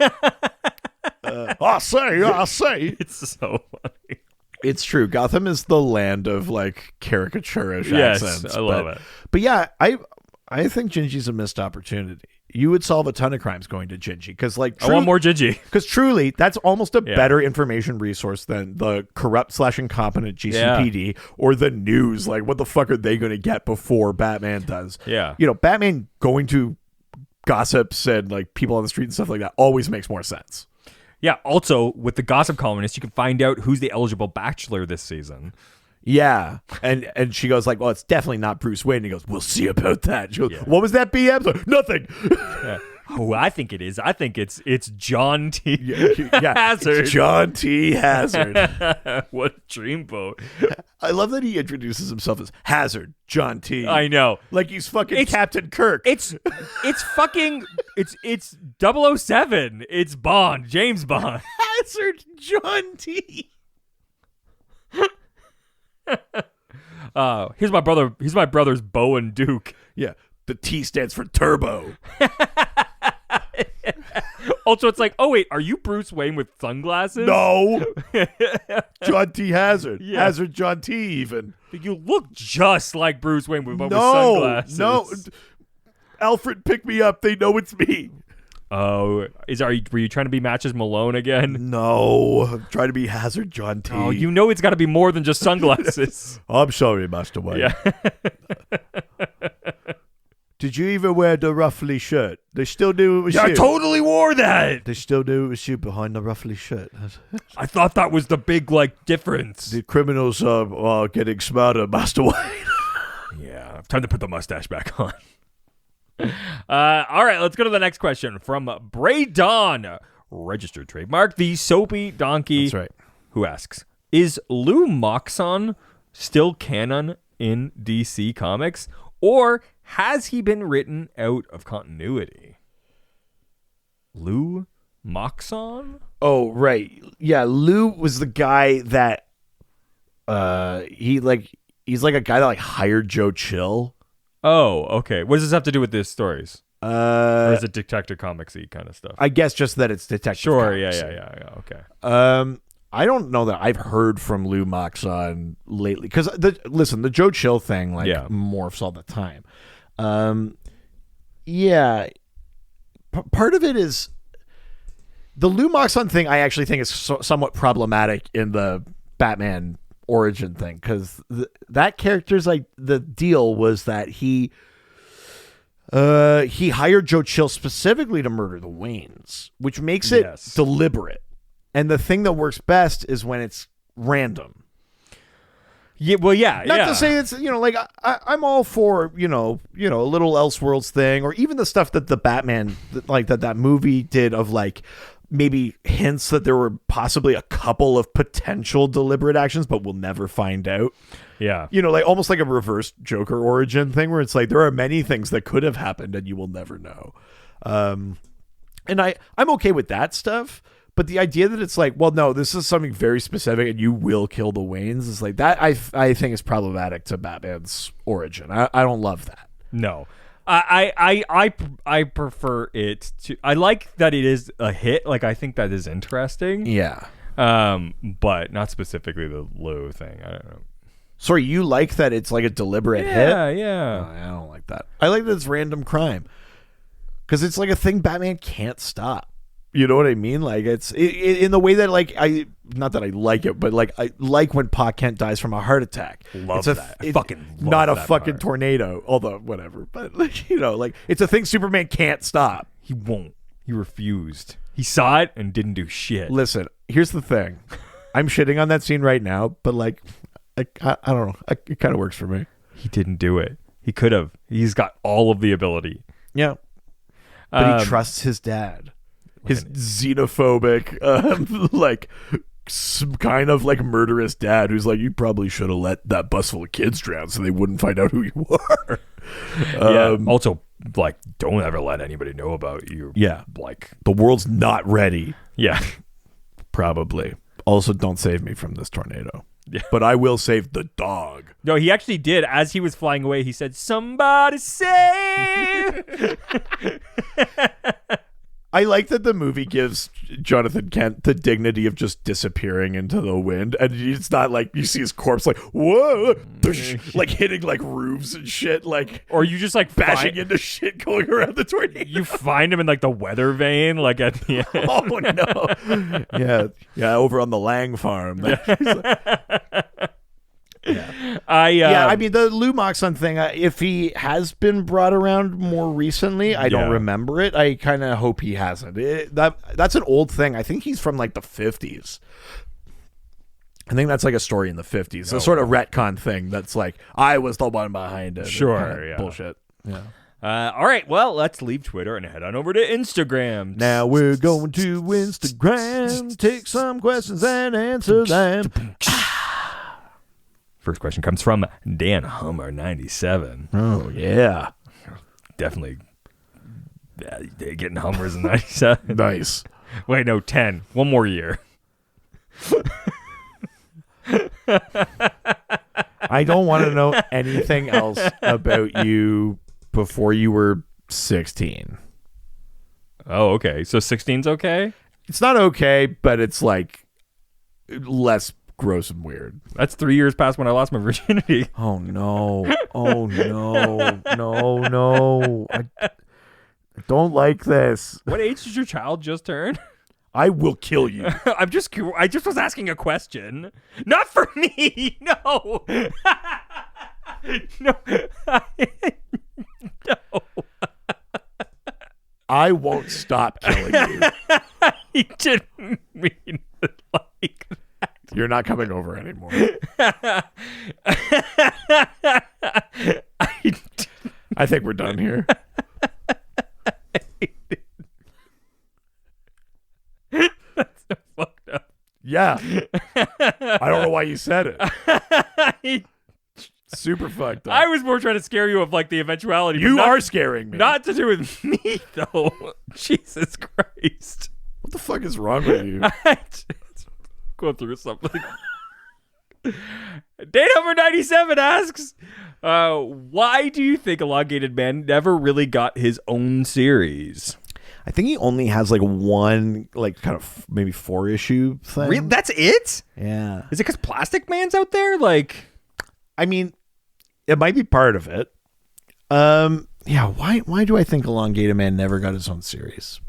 I say. It's so funny. It's true. Gotham is the land of like caricaturish accents. Yes, I love it. But yeah, I think Gingy's a missed opportunity. You would solve a ton of crimes going to Gingy because I want more Gingy. Because truly, that's almost a better information resource than the corrupt/incompetent GCPD or the news. Like, what the fuck are they going to get before Batman does? Yeah. Batman going to gossips and like people on the street and stuff like that always makes more sense. Yeah, also, with the gossip columnist, you can find out who's the eligible bachelor this season. Yeah. And she goes like, well, it's definitely not Bruce Wayne. And he goes, we'll see about that. She goes, what was that BM? Like, nothing. Yeah. Oh, I think it is. I think it's John T. Hazard. It's John T. Hazard. What a dreamboat. I love that he introduces himself as Hazard, John T. I know. Like he's fucking Captain Kirk. It's fucking it's 007. It's Bond, James Bond. Hazard, John T. Here's my brother's Bowen Duke. Yeah. The T stands for Turbo. Also, it's like, oh wait, are you Bruce Wayne with sunglasses? No. John T. Hazard. Yeah. Hazard John T. even. You look just like Bruce Wayne with sunglasses. No. Alfred, pick me up. They know it's me. Oh, were you trying to be Matches Malone again? No. I'm trying to be Hazard John T. Oh, you know it's got to be more than just sunglasses. I'm sorry, Master Wayne. Yeah. Did you even wear the ruffly shirt? They still knew it was you. I totally wore that. They still knew it was you behind the ruffly shirt. I thought that was the big, difference. The criminals are getting smarter, Master Wayne. Yeah, time to put the mustache back on. All right, let's go to the next question from Braydon, registered trademark, the Soapy Donkey. That's right. Who asks, is Lou Moxon still canon in DC Comics, or has he been written out of continuity? Lou Moxon? Oh, right. Yeah, Lou was the guy that he's like a guy that hired Joe Chill. Oh, okay. What does this have to do with these stories? Or is it Detective Comics-y kind of stuff? I guess just that it's Detective Sure, Comics. yeah. Okay. I don't know that I've heard from Lou Moxon lately. Because, the Joe Chill thing, morphs all the time. Part of it is... The Lou Moxon thing I actually think is somewhat problematic in the Batman origin thing. Because that character's, the deal was that he hired Joe Chill specifically to murder the Waynes, which makes it deliberate. And the thing that works best is when it's random. Yeah, well, yeah. Not to say it's, I'm all for, a little Elseworlds thing, or even the stuff that the Batman, that movie did of, maybe hints that there were possibly a couple of potential deliberate actions, but we'll never find out. Yeah. Almost like a reverse Joker origin thing, where it's there are many things that could have happened and you will never know. And I'm okay with that stuff. But the idea that it's no, this is something very specific and you will kill the Waynes is that I think is problematic to Batman's origin. I don't love that. No. I prefer it to... I like that it is a hit. I think that is interesting. Yeah. But not specifically the Lou thing. I don't know. Sorry, you like that it's a deliberate hit? Yeah. I don't like that. I like that it's random crime. Because it's a thing Batman can't stop. You know what I mean? It's in the way that not that I like it, but I like when Pa Kent dies from a heart attack. Love that. I fucking love not a that fucking part. Tornado, although whatever. But it's a thing Superman can't stop. He won't. He refused. He saw it and didn't do shit. Listen, here's the thing. I'm shitting on that scene right now, but I don't know. It kind of works for me. He didn't do it. He could have. He's got all of the ability. Yeah. But he trusts his dad. His xenophobic, some kind of murderous dad who's you probably should have let that bus full of kids drown so they wouldn't find out who you are. Also, don't ever let anybody know about you. Yeah. The world's not ready. Yeah. Probably. Also, don't save me from this tornado. Yeah. But I will save the dog. No, he actually did. As he was flying away, he said, "Somebody save." I like that the movie gives Jonathan Kent the dignity of just disappearing into the wind, and it's not you see his corpse whoa, hitting roofs and shit, or you just bashing into shit going around the tornado. You find him in the weather vane, at the Oh end. no, yeah, over on the Lang farm. Yeah. I mean the Lou Moxon thing, if he has been brought around more recently, I don't remember it. I kind of hope he hasn't. That's an old thing. I think he's from the 50s. I think that's a story in the 50s. A sort of retcon thing that's I was the one behind it. Sure, kind of bullshit. Yeah. All right, well, let's leave Twitter and head on over to Instagram. Now we're going to Instagram, take some questions and answer them. First question comes from Dan Hummer 97. Oh, yeah. Definitely getting Hummers in 97. Nice. Wait, no, 10. One more year. I don't want to know anything else about you before you were 16. Oh, okay. So 16's okay? It's not okay, but it's like less gross and weird. That's 3 years past when I lost my virginity. Oh, no. Oh, no. No. I don't like this. What age did your child just turn? I will kill you. I just was asking a question. Not for me. No. No. No. I won't stop killing you. I didn't mean it like that. You're not coming over anymore. I think we're done here. That's so fucked up. Yeah. I don't know why you said it. Super fucked up. I was more trying to scare you of like the eventuality. You are scaring me. Not to do with me though. Jesus Christ. What the fuck is wrong with you? Going through something. Date 97 asks, why do you think Elongated Man never really got his own series? I think he only has like one, like kind of maybe 4-issue thing. Really? That's it? Yeah. Is it because Plastic Man's out there? Like, I mean, it might be part of it. Yeah. Why do I think Elongated Man never got his own series?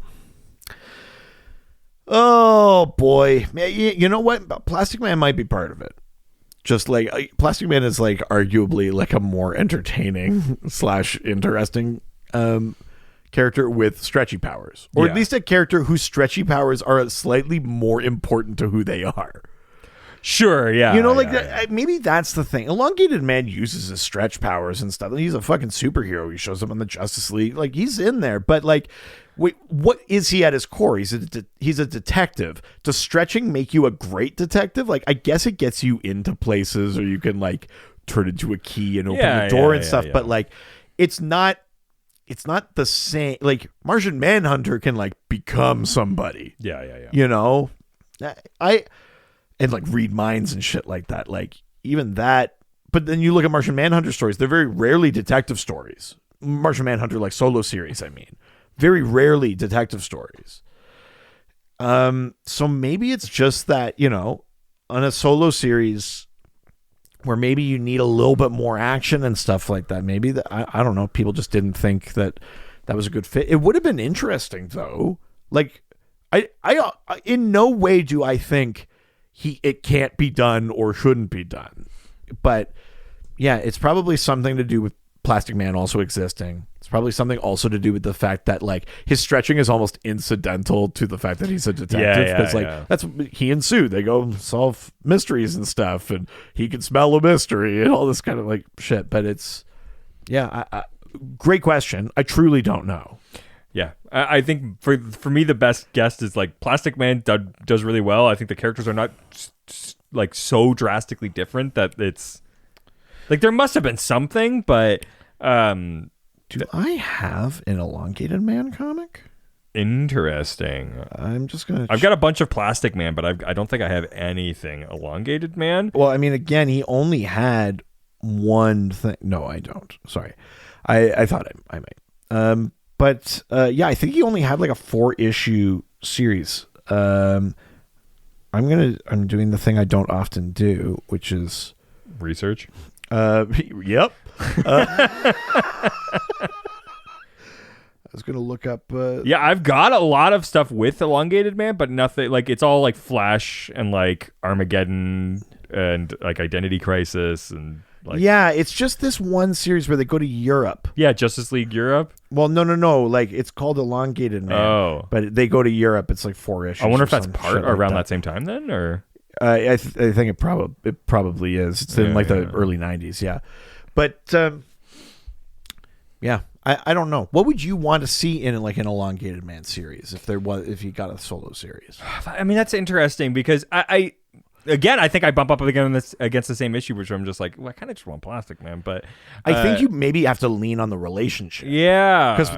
Oh boy, you know what? Plastic Man might be part of it. Just like Plastic Man is like arguably like a more entertaining / interesting character with stretchy powers, or at least a character whose stretchy powers are slightly more important to who they are. Sure, yeah. You know, like maybe that's the thing. Elongated Man uses his stretch powers and stuff. He's a fucking superhero. He shows up in the Justice League. Like, he's in there. But, like, wait, what is he at his core? He's a detective. Does stretching make you a great detective? Like, I guess it gets you into places, or you can, like, turn into a key and open the door and stuff. But, like, it's not the same. Like, Martian Manhunter can, like, become somebody. Yeah. You know? And like read minds and shit like that. Like even that. But then you look at Martian Manhunter stories. They're very rarely detective stories. Martian Manhunter, like solo series, I mean. Very rarely detective stories. So maybe it's just that, you know, on a solo series where maybe you need a little bit more action and stuff like that. Maybe I don't know. People just didn't think that was a good fit. It would have been interesting though. Like I in no way do I think it can't be done or shouldn't be done. But yeah, it's probably something to do with Plastic Man also existing. It's probably something also to do with the fact that like his stretching is almost incidental to the fact that he's a detective. Because that's he and Sue, they go solve mysteries and stuff, and he can smell a mystery and all this kind of like shit. But it's great question. I truly don't know. Yeah, I think for me the best guess is like Plastic Man does really well. I think the characters are not like so drastically different that it's like there must have been something, but do I have an Elongated Man comic? Interesting. I'm just gonna. I've got a bunch of Plastic Man, but I don't think I have anything Elongated Man. Well, I mean, again, he only had one thing. No, I don't. Sorry, I thought I might. But yeah, I think he only had like a 4-issue series. I'm doing the thing I don't often do, which is research. Yep. I was gonna look up. Yeah, I've got a lot of stuff with Elongated Man, but nothing like it's all like Flash and like Armageddon and like Identity Crisis and. Like, yeah, it's just this one series where they go to Europe. Yeah, Justice League Europe. Well, no. Like it's called Elongated Man. Oh, but they go to Europe. It's like 4 issues. I wonder if that's part around that same time then, or I think it probably is. It's in the early 90s. Yeah, but yeah, I don't know. What would you want to see in like an Elongated Man series if he got a solo series? I mean, that's interesting because I think I bump up against the same issue, which I'm just like, well, I kind of just want Plastic Man, but I think you maybe have to lean on the relationship. Yeah, because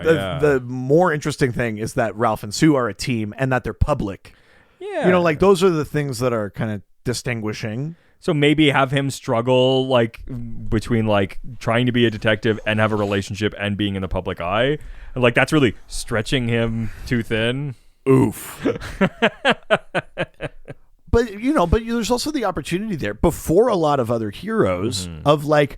the more interesting thing is that Ralph and Sue are a team and that they're public. Yeah, you know, like those are the things that are kind of distinguishing. So maybe have him struggle like between like trying to be a detective and have a relationship and being in the public eye. And like that's really stretching him too thin. Oof. But there's also the opportunity there before a lot of other heroes of like,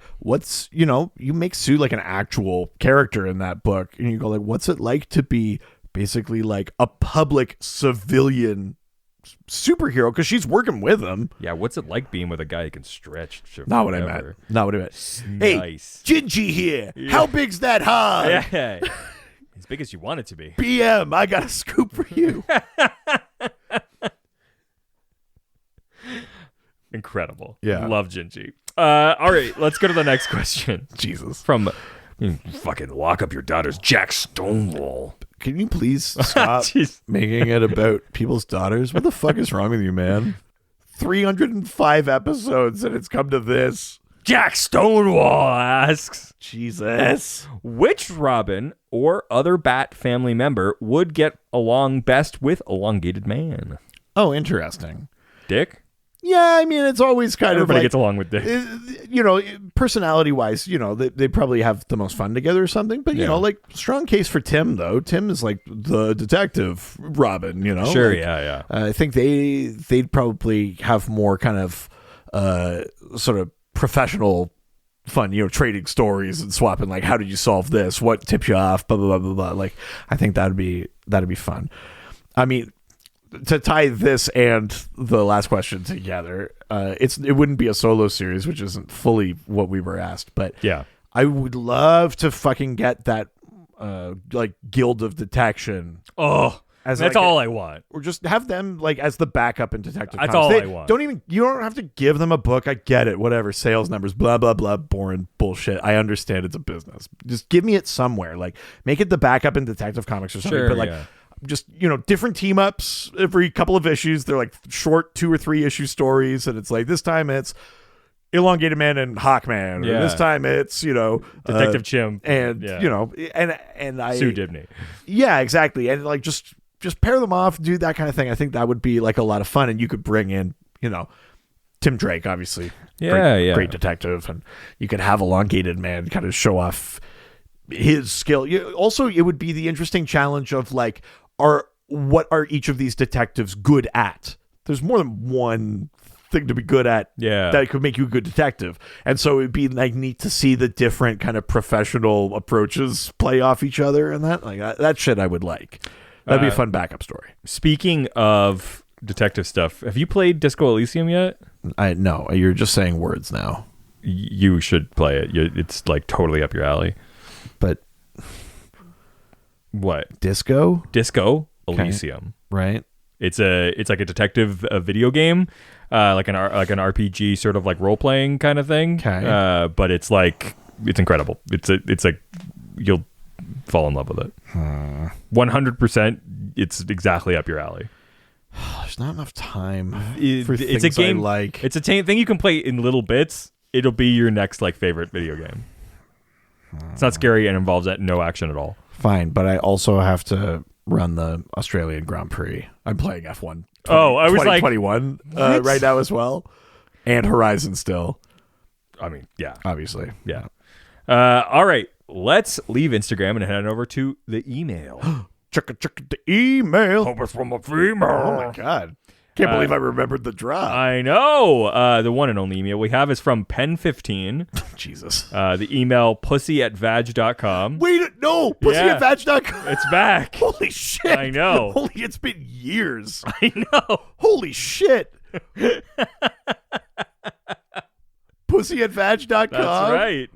you make Sue like an actual character in that book, and you go like, what's it like to be basically like a public civilian superhero, because she's working with him. Yeah, what's it like being with a guy who can stretch? Not what I meant. Hey, Nice. Gingy here. Yeah. How big's that hog? Yeah. As big as you want it to be. BM, I got a scoop for you. Incredible. Yeah. Love Gingy. All right, let's go to the next question. Jesus. From fucking lock up your daughters, Jack Stonewall. Can you please stop making it about people's daughters? What the fuck is wrong with you, man? 305 episodes and it's come to this. Jack Stonewall asks, Jesus. which Robin or other Bat family member would get along best with Elongated Man? Oh, interesting. Dick? Yeah, I mean, it's always kind Everybody of like, gets along with Dick. Personality-wise, they probably have the most fun together or something. But, like, strong case for Tim, though. Tim is like the detective Robin, Sure, like, yeah. I think they'd probably have more kind of sort of professional fun, trading stories and swapping, like, how did you solve this? What tipped you off? Blah, blah, blah, blah, blah. Like, I think that'd be fun. I mean, to tie this and the last question together, it wouldn't be a solo series, which isn't fully what we were asked, but Yeah. I would love to fucking get that like Guild of Detection. Oh, as that's like all I want. or just have them like as the backup in Detective That's Comics. all I want. You don't have to give them a book. I get it. Whatever. Sales numbers, blah, blah, blah. Boring bullshit. I understand it's a business. Just give me it somewhere. Like make it the backup in Detective Comics or something. Sure, but like just, different team ups every couple of issues. They're like short 2 or 3 issue stories. And it's like this time it's Elongated Man and Hawkman. Or this time it's, Detective Chimp. And, and I. Sue Dibney. Yeah, exactly. And like just pair them off, do that kind of thing. I think that would be like a lot of fun. And you could bring in, Tim Drake, obviously. Great detective. And you could have Elongated Man kind of show off his skill. Also, it would be the interesting challenge of like, what are each of these detectives good at? There's more than one thing to be good at that could make you a good detective. And so it'd be like neat to see the different kind of professional approaches play off each other, and that shit I would like. That'd be a fun backup story. Speaking of detective stuff, have you played Disco Elysium yet? No, you're just saying words now. You should play it. It's like totally up your alley. But what? Disco Elysium, right? It's like a detective video game, like an RPG sort of like role playing kind of thing. Okay. But it's incredible. It's like you'll fall in love with it. 100%. It's exactly up your alley. There's not enough time for it's things a game I like. It's a thing you can play in little bits. It'll be your next like favorite video game. It's not scary and involves no action at all. Fine, but I also have to run the Australian Grand Prix. I'm playing F1. I was like 2021 right now as well, and Horizon still. I mean, yeah, obviously, yeah. All right, let's leave Instagram and head on over to the email. check the email. Hope it's from a female. Oh my god. Can't believe I remembered the drop. I know. The one and only email we have is from Pen15. Jesus. The email pussy@vag.com. Wait, no. Pussy@vag.com. It's back. Holy shit. I know. It's been years. I know. Holy shit. Pussy@vag.com. That's right.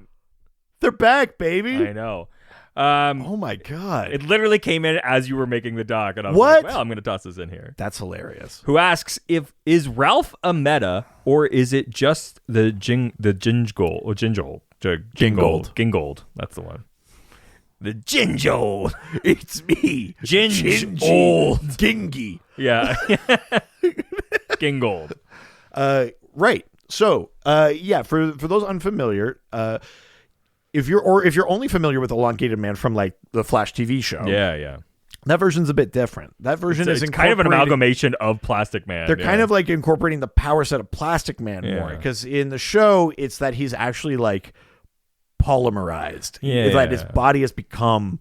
They're back, baby. I know. Oh my god! It literally came in as you were making the doc, and I was what? like, "Well, I'm going to toss this in here." That's hilarious. Who asks is Ralph a meta or is it just the Gingold? That's the one. The Gingold. It's me. Gingold. Gingy. Yeah. Gingold. Right. So, for those unfamiliar, if you're only familiar with Elongated Man from like the Flash TV show, Yeah. that version's a bit different. That version is it's kind of an amalgamation of Plastic Man. They're kind of like incorporating the power set of Plastic Man more, because in the show it's that he's actually like polymerized. It's that his body has become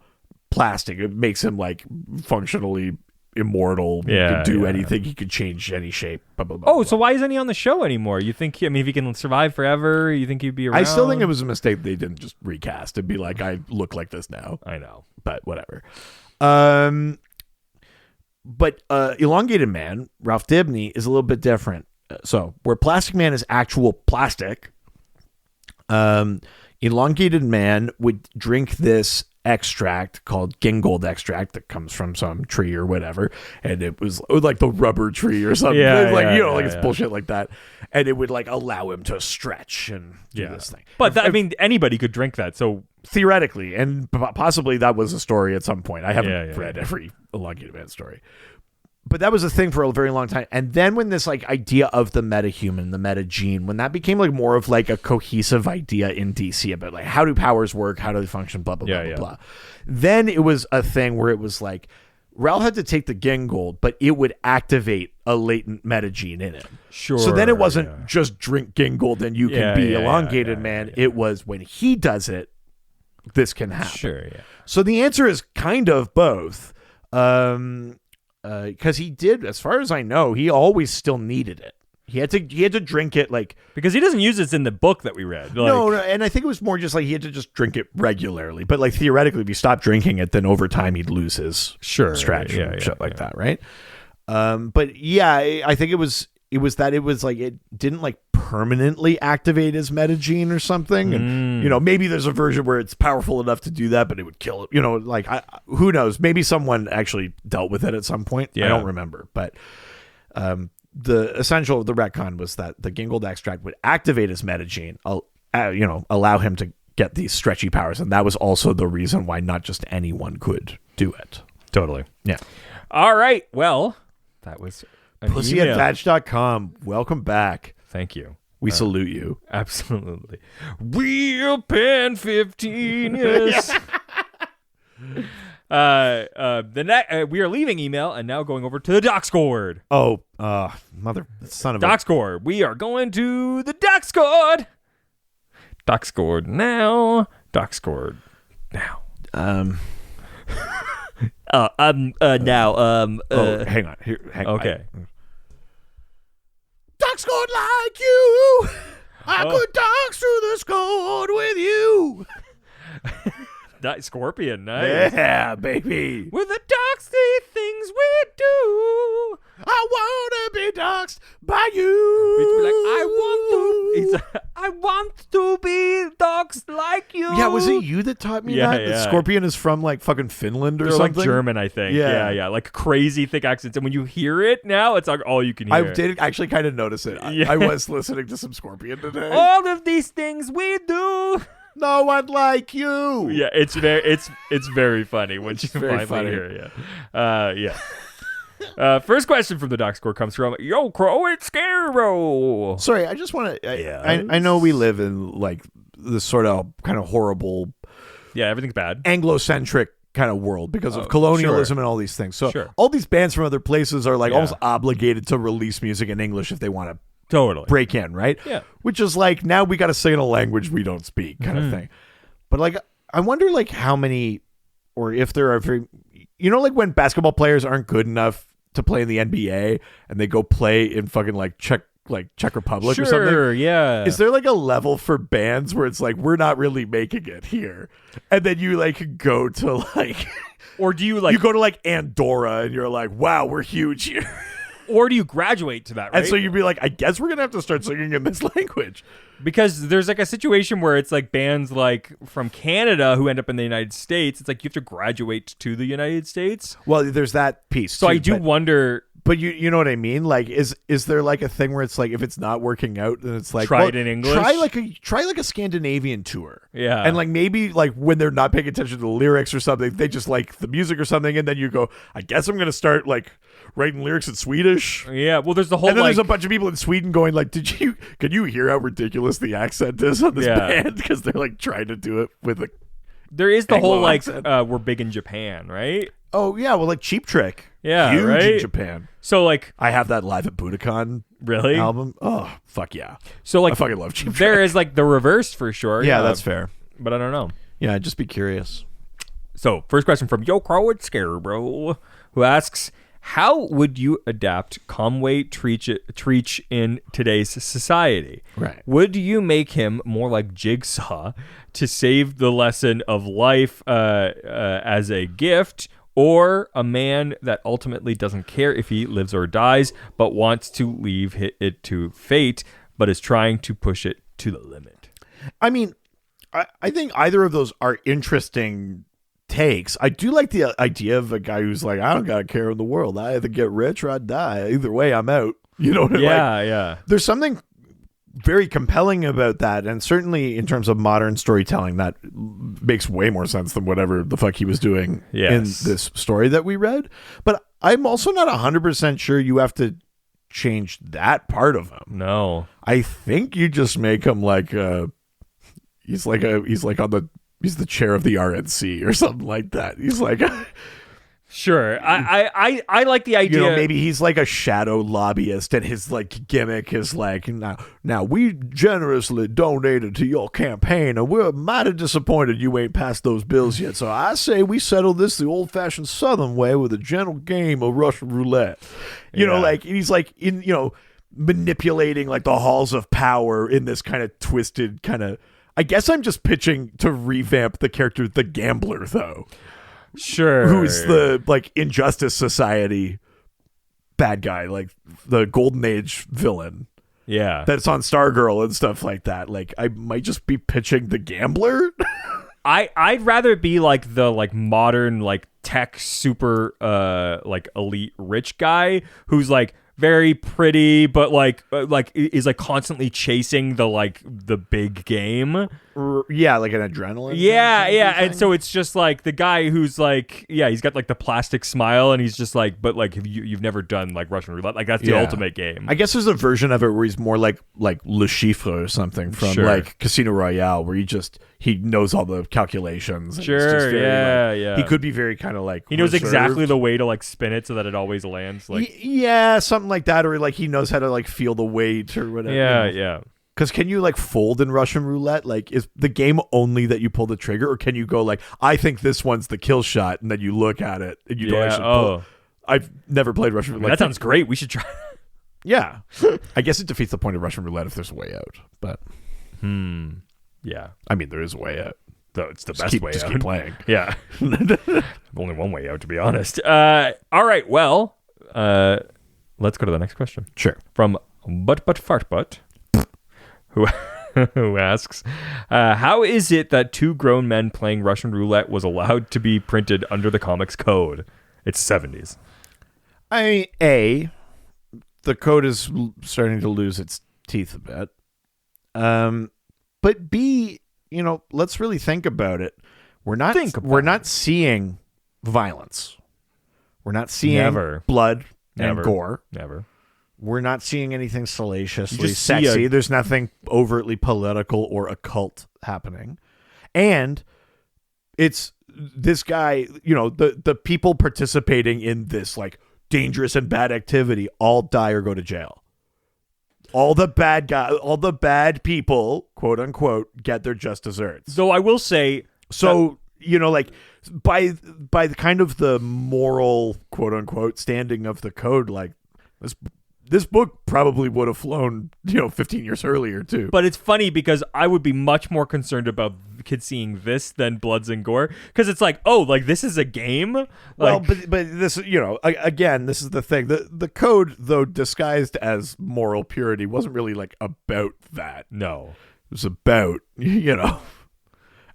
plastic. It makes him like functionally immortal. He can do anything. He could change any shape. Blah, blah, blah, so why isn't he on the show anymore? You think? If he can survive forever, you think he'd be around? I still think it was a mistake they didn't just recast and be like, I look like this now. I know, but whatever. But Elongated Man, Ralph Dibny, is a little bit different. So where Plastic Man is actual plastic, Elongated Man would drink this extract called Gingold extract that comes from some tree or whatever, and it was like the rubber tree or something. It's bullshit like that, and it would like allow him to stretch and do this thing. But anybody could drink that, so theoretically, and possibly that was a story at some point. I haven't read every Elongated Man story, but that was a thing for a very long time. And then when this like idea of the metahuman, the metagene, when that became like more of like a cohesive idea in DC about like how do powers work, how do they function, blah blah blah blah. Then it was a thing where it was like Rel had to take the Gingold, but it would activate a latent metagene in him. Sure. So then it wasn't just drink Gingold and you can be Elongated Man. It was when he does it, this can happen. Sure. Yeah. So the answer is kind of both. Because he did, as far as I know, he always still needed it. He had to drink it like, because he doesn't use this in the book that we read. Like, no, and I think it was more just like he had to just drink it regularly. But like theoretically, if he stopped drinking it, then over time he'd lose his stretch and shit like that, right? But I think it was like it didn't like permanently activate his metagene or something, and maybe there's a version where it's powerful enough to do that, but it would kill it. Who knows? Maybe someone actually dealt with it at some point. I don't remember, but the essential of the retcon was that the Gingold extract would activate his metagene, allow him to get these stretchy powers, and that was also the reason why not just anyone could do it. Totally. Yeah. All right. Well, that was pussy@vatch.com. Welcome back. Thank you. We salute you. Absolutely. We'll pen 15 years. We are leaving email and now going over to the Docscord. Oh, mother son of Docscord. We are going to the Docscord. Docscord now. Docscord now. Hang on. Hang on. Okay. Docscord like you. I could dox through the scord with you. Scorpion, nice. Yeah, baby. With the doxy things we do, I want to be doxed by you. He's like, I want to be doxed like you. Yeah, was it you that taught me that? Yeah. That Scorpion is from like fucking Finland or They're something? like German, I think. Yeah. Like crazy thick accents. And when you hear it now, it's like all you can hear. I did actually kind of notice it. I was listening to some Scorpion today. All of these things we do. No one like you. Yeah, it's very funny when you finally hear it. First question from the Docscore comes from Yo Crow, it's Scarrow. Sorry, I just want to. I know we live in like this sort of kind of horrible. Yeah, everything's bad. Anglo-centric kind of world because of colonialism and all these things. So all these bands from other places are like almost obligated to release music in English if they want to. Totally. Break in, right? Yeah. Which is like, now we got to sing in a language we don't speak kind of thing. But like, I wonder like how many, or if there are very, like when basketball players aren't good enough to play in the NBA and they go play in fucking like Czech Republic or something. Sure, yeah. Is there like a level for bands where it's like, we're not really making it here? And then you like go to like, or do you like, you go to like Andorra and you're like, wow, we're huge here. Or do you graduate to that, right? And so you'd be like, I guess we're going to have to start singing in this language. Because there's like a situation where it's like bands like from Canada who end up in the United States. It's like you have to graduate to the United States. Well, there's that piece. So I do wonder. But you know what I mean? Like, is there like a thing where it's like if it's not working out, then it's like Try it in English. Try like a Scandinavian tour. Yeah. And like maybe like when they're not paying attention to the lyrics or something, they just like the music or something, and then you go, I guess I'm gonna start like writing lyrics in Swedish. Yeah. Well, there's the whole And then like, there's a bunch of people in Sweden going like, can you hear how ridiculous the accent is on this band? Because they're like trying to do it with a there is the Anglo whole like accent. we're big in Japan, right? Oh yeah, well like Cheap Trick. Yeah, huge right? in Japan. So like I have that Live at Budokan really album. Oh fuck yeah. So like I fucking love Cheap Trick. there is like the reverse for sure. Yeah, that's fair. But I don't know. Yeah, I'd just be curious. So first question from Yo Crow at Scarebro, who asks, how would you adapt Conway Treach in today's society? Right. Would you make him more like Jigsaw to save the lesson of life as a gift, or a man that ultimately doesn't care if he lives or dies, but wants to leave it to fate, but is trying to push it to the limit? I mean, I think either of those are interesting takes. I do like the idea of a guy who's like, I don't got a care in the world. I either get rich or I die. Either way, I'm out. You know what I mean? Yeah, yeah. There's something very compelling about that, and certainly in terms of modern storytelling, that makes way more sense than whatever the fuck he was doing in this story that we read. But I'm also not 100% sure you have to change that part of him. No. I think you just make him like he's the chair of the RNC or something like that. He's like Sure. I like the idea. You know, maybe he's like a shadow lobbyist, and his like gimmick is like, now we generously donated to your campaign, and we're mighty disappointed you ain't passed those bills yet. So I say we settle this the old-fashioned Southern way with a gentle game of Russian roulette. You know, like he's like manipulating like the halls of power in this kind of twisted kind of. I guess I'm just pitching to revamp the character, the Gambler, though. Sure. Who's the like Injustice Society bad guy, like the Golden Age villain. Yeah. That's on Stargirl and stuff like that. Like I might just be pitching the Gambler. I'd rather be like the like modern like tech super like elite rich guy who's like very pretty, but like is like constantly chasing the big game. Yeah, like an adrenaline. Yeah, and so it's just like the guy who's like, he's got like the plastic smile, and he's just like, but like you've never done like Russian roulette, like that's the ultimate game. I guess there's a version of it where he's more like Le Chiffre or something from like Casino Royale, where he knows all the calculations. And sure, it's just very, yeah. He could be very kind of like he knows reserved. Exactly the way to like spin it so that it always lands. Like something like that, or like he knows how to like feel the weight or whatever. Yeah. Because can you like fold in Russian roulette? Like, is the game only that you pull the trigger, or can you go like, I think this one's the kill shot, and then you look at it and you don't actually pull? I've never played Russian roulette. That sounds great. We should try. Yeah, I guess it defeats the point of Russian roulette if there's a way out. But yeah, I mean there is a way out. Though it's the best way out. Just keep playing. Yeah, only one way out, to be honest. All right, well, let's go to the next question. Sure. From But Fartbutt, who asks, how is it that two grown men playing Russian roulette was allowed to be printed under the comics code? It's 70s. A, the code is starting to lose its teeth a bit. But B, let's really think about it. We're not seeing violence. We're not seeing blood and gore. Never. We're not seeing anything salaciously sexy. There's nothing overtly political or occult happening. And it's this guy, the people participating in this like dangerous and bad activity all die or go to jail. All the bad people, quote unquote, get their just desserts. So I will say, like by the kind of the moral, quote unquote, standing of the code, like this book probably would have flown, 15 years earlier too. But it's funny because I would be much more concerned about kids seeing this than Bloods and Gore, because it's like, oh, like this is a game. Well, but this, again, this is the thing. The code, though disguised as moral purity, wasn't really like about that. No, it was about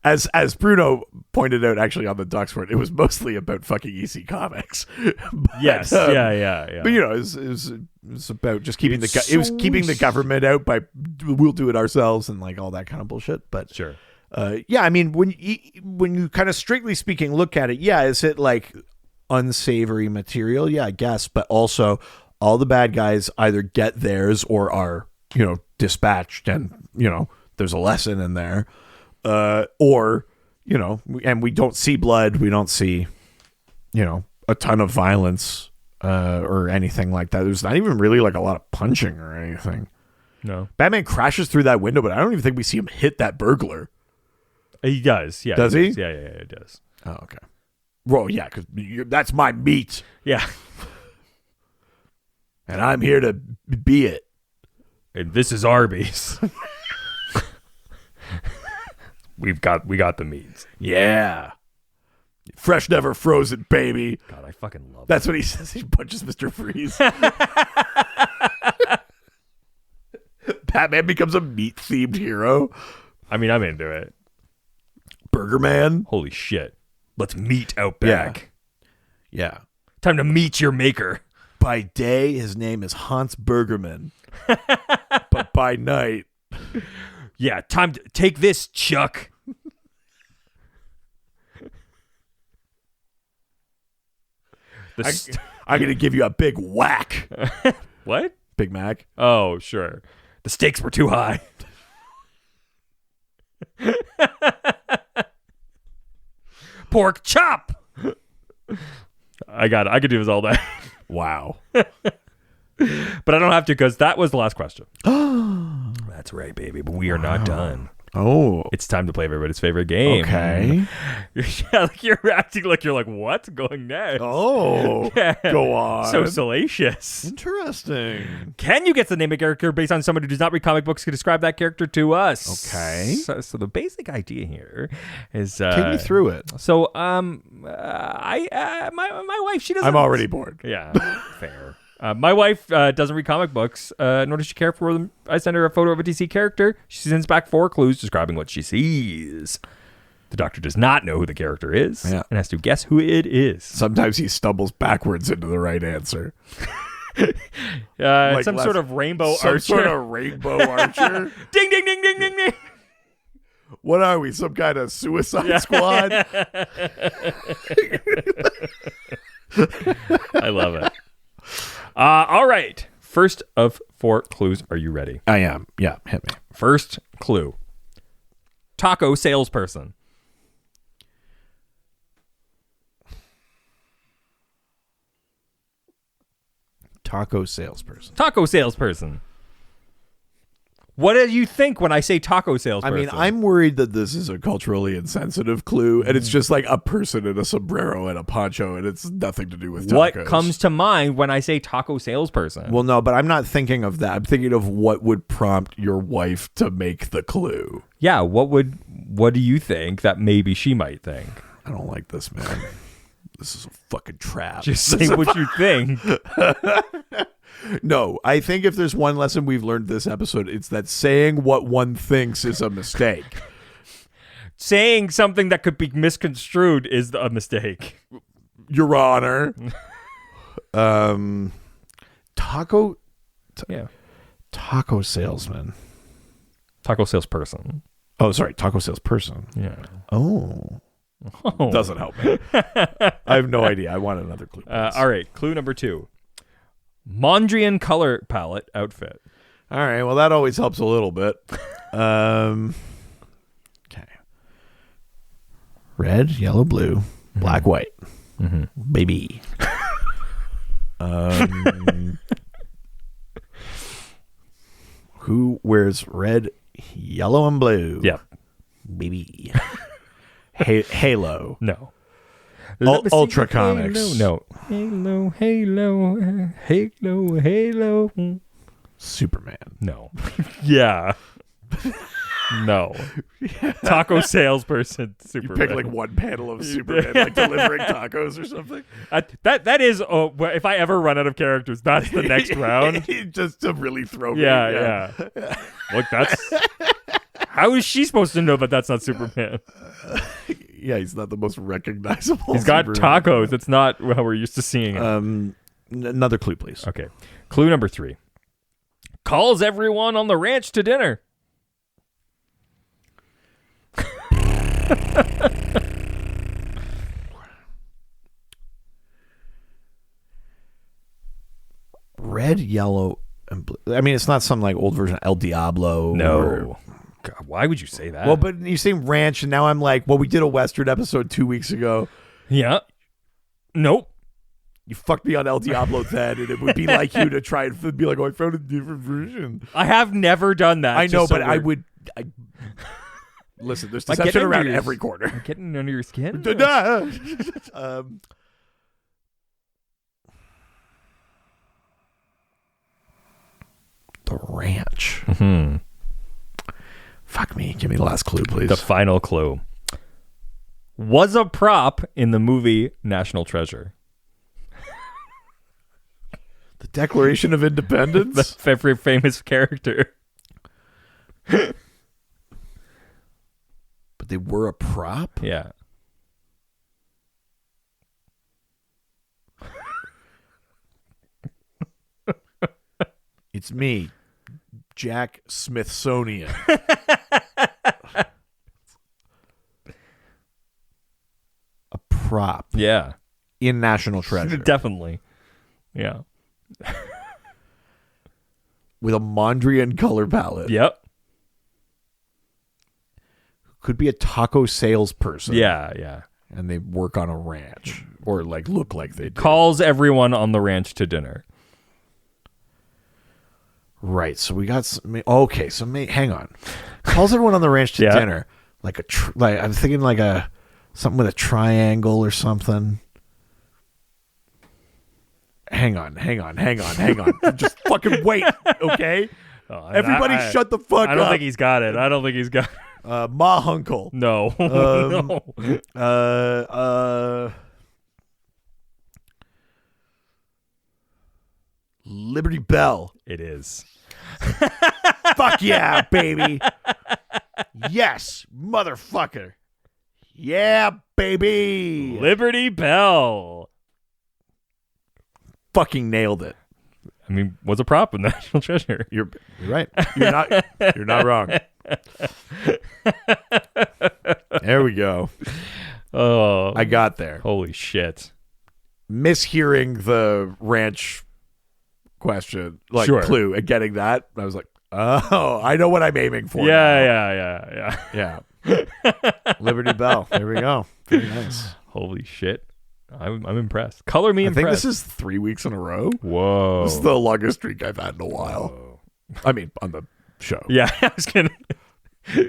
As Bruno pointed out, actually on the Duxford, it was mostly about fucking EC Comics. But, Yes, yeah. But it was about just keeping it was keeping the government out by we'll do it ourselves and like all that kind of bullshit. But Sure. I mean, when you kind of strictly speaking look at it, is it like unsavory material? Yeah, I guess. But also, all the bad guys either get theirs or are dispatched, and there's a lesson in there. Or, and we don't see blood. We don't see, a ton of violence or anything like that. There's not even really like a lot of punching or anything. No. Batman crashes through that window, but I don't even think we see him hit that burglar. He does. Yeah. Does he? Yeah, he does. Oh, okay. Well, yeah, because that's my meat. Yeah. And I'm here to be it. And this is Arby's. We got the meats. Yeah. Fresh, never frozen, baby. God, I fucking love That's what he says. He punches Mr. Freeze. Batman becomes a meat-themed hero. I mean, I'm into it. Burger Man. Holy shit. Let's meet out back. Yeah. Time to meet your maker. By day, his name is Hans Burgerman. But by night... Yeah, time to take this, Chuck. I'm going to give you a big whack. What? Big Mac. Oh, sure. The stakes were too high. Pork chop. I got it. I could do this all day. Wow. But I don't have to because that was the last question. That's right, baby. But we are not done. Oh. It's time to play everybody's favorite game. Okay. Yeah, like you're acting like you're like, what's going next? Oh. Yeah. Go on. So salacious. Interesting. Can you get the name of a character based on someone who does not read comic books to describe that character to us? Okay. So the basic idea here is take me through it. So my wife, she doesn't. I'm already bored. Yeah, fair. My wife doesn't read comic books, nor does she care for them. I send her a photo of a DC character. She sends back 4 clues describing what she sees. The doctor does not know who the character is and has to guess who it is. Sometimes he stumbles backwards into the right answer. Like some sort of rainbow archer. Some sort of rainbow archer. Ding, ding, ding, ding, ding, ding. What are we? Some kind of suicide squad? I love it. All right. First of 4 clues. Are you ready? I am. Yeah, hit me. First clue. Taco salesperson. Taco salesperson. Taco salesperson. What do you think when I say taco salesperson? I mean, I'm worried that this is a culturally insensitive clue, and it's just like a person in a sombrero and a poncho, and it's nothing to do with tacos. What comes to mind when I say taco salesperson? Well, no, but I'm not thinking of that. I'm thinking of what would prompt your wife to make the clue. Yeah, what do you think that maybe she might think? I don't like this, man. This is a fucking trap. Just say what you think. No, I think if there's one lesson we've learned this episode, it's that saying what one thinks is a mistake. Saying something that could be misconstrued is a mistake. Your Honor. Taco salesman. Taco salesperson. Oh, sorry, taco salesperson. Yeah. Oh. Doesn't help me. I have no idea. I want another clue. All right, clue number 2. Mondrian color palette outfit. All right, well, that always helps a little bit. Okay. Red, yellow, blue, black, white. Baby. Who wears red, yellow, and blue? Yeah. Baby. Halo. No. Ultra Comics. No. Halo. Superman. No. Yeah. No. Taco salesperson. Superman. You pick like one panel of Superman like delivering tacos or something. That is. If I ever run out of characters, that's the next round. Just to really throw me. Yeah. Look, that's How is she supposed to know that that's not Superman? Yeah, he's not the most recognizable. He's got Superman. tacos. That's not how we're used to seeing him. Another clue, please. Okay. Clue number 3. Calls everyone on the ranch to dinner. Red, yellow, and blue. I mean, it's not some like old version of El Diablo. No. God, why would you say that? Well, but you say ranch, and now I'm like, well, we did a Western episode 2 weeks ago. Yeah. Nope. You fucked me on El Diablo then, and it would be like you to try and be like, oh, I found a different version. I have never done that. I know, but I would. Listen, there's deception around every corner. I'm getting under your skin? The ranch. Mm-hmm. Fuck me. Give me the last clue, please. The final clue. Was a prop in the movie National Treasure. The Declaration of Independence? The very famous character. But they were a prop? Yeah. It's me, Jack Smithsonian. A prop Yeah. in National Treasure. Definitely. Yeah. With a Mondrian color palette. Yep. Could be a taco salesperson. Yeah. And they work on a ranch. Or like look like they do. Calls everyone on the ranch to dinner. Right. So we got some, okay. So hang on. Calls everyone on the ranch to dinner. Like like I'm thinking like something with a triangle or something. Hang on. Just fucking wait, okay? Everybody shut the fuck up. I don't think he's got it. Ma Hunkle. No. No. Liberty Bell. It is. Fuck yeah, baby. Yes, motherfucker. Yeah, baby. Liberty Bell. Fucking nailed it. I mean, was a prop in National Treasure. You're right. You're not wrong. There we go. Oh, I got there. holy shit. Mishearing the ranch question, like clue, and getting that, I was like, oh, I know what I'm aiming for. Yeah. Liberty Bell. There we go. Very nice. Holy shit. I'm impressed. Color me impressed. I think this is 3 weeks in a row. Whoa. This is the longest streak I've had in a while. Whoa. I mean, on the show. Yeah, I was gonna.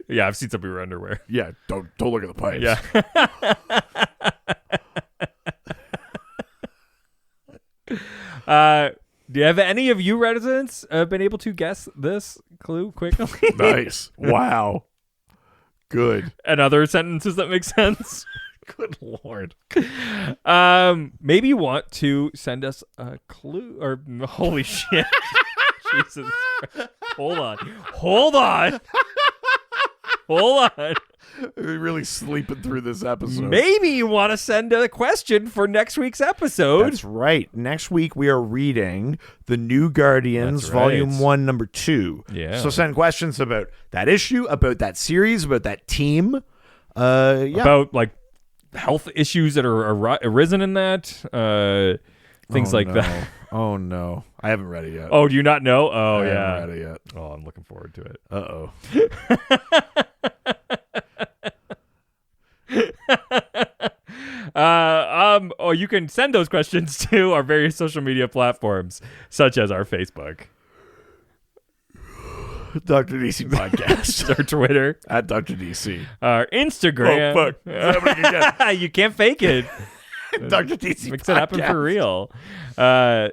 Yeah, I've seen some people wear underwear. Yeah, don't look at the pipes. Yeah. Do you have any of you residents been able to guess this clue quickly? Nice. Wow. Good. And other sentences that make sense? Good Lord. Maybe you want to send us a clue or holy shit. Jesus Christ. Hold on. We're really sleeping through this episode. Maybe you want to send a question for next week's episode. That's right. Next week we are reading The New Guardians, Volume 1, Number 2. Yeah. So send questions about that issue, about that series, about that team. About like health issues that are arisen in that. Things like that. Oh no. I haven't read it yet. Oh, do you not know? Oh, I yeah. haven't read it yet. Oh, I'm looking forward to it. Uh-oh. You can send those questions to our various social media platforms, such as our Facebook, Dr. DC Podcast, our Twitter, at Dr. DC, our Instagram. Oh, fuck. Is that happening again? You can't fake it. Dr. DC Makes Podcast. it happen for real.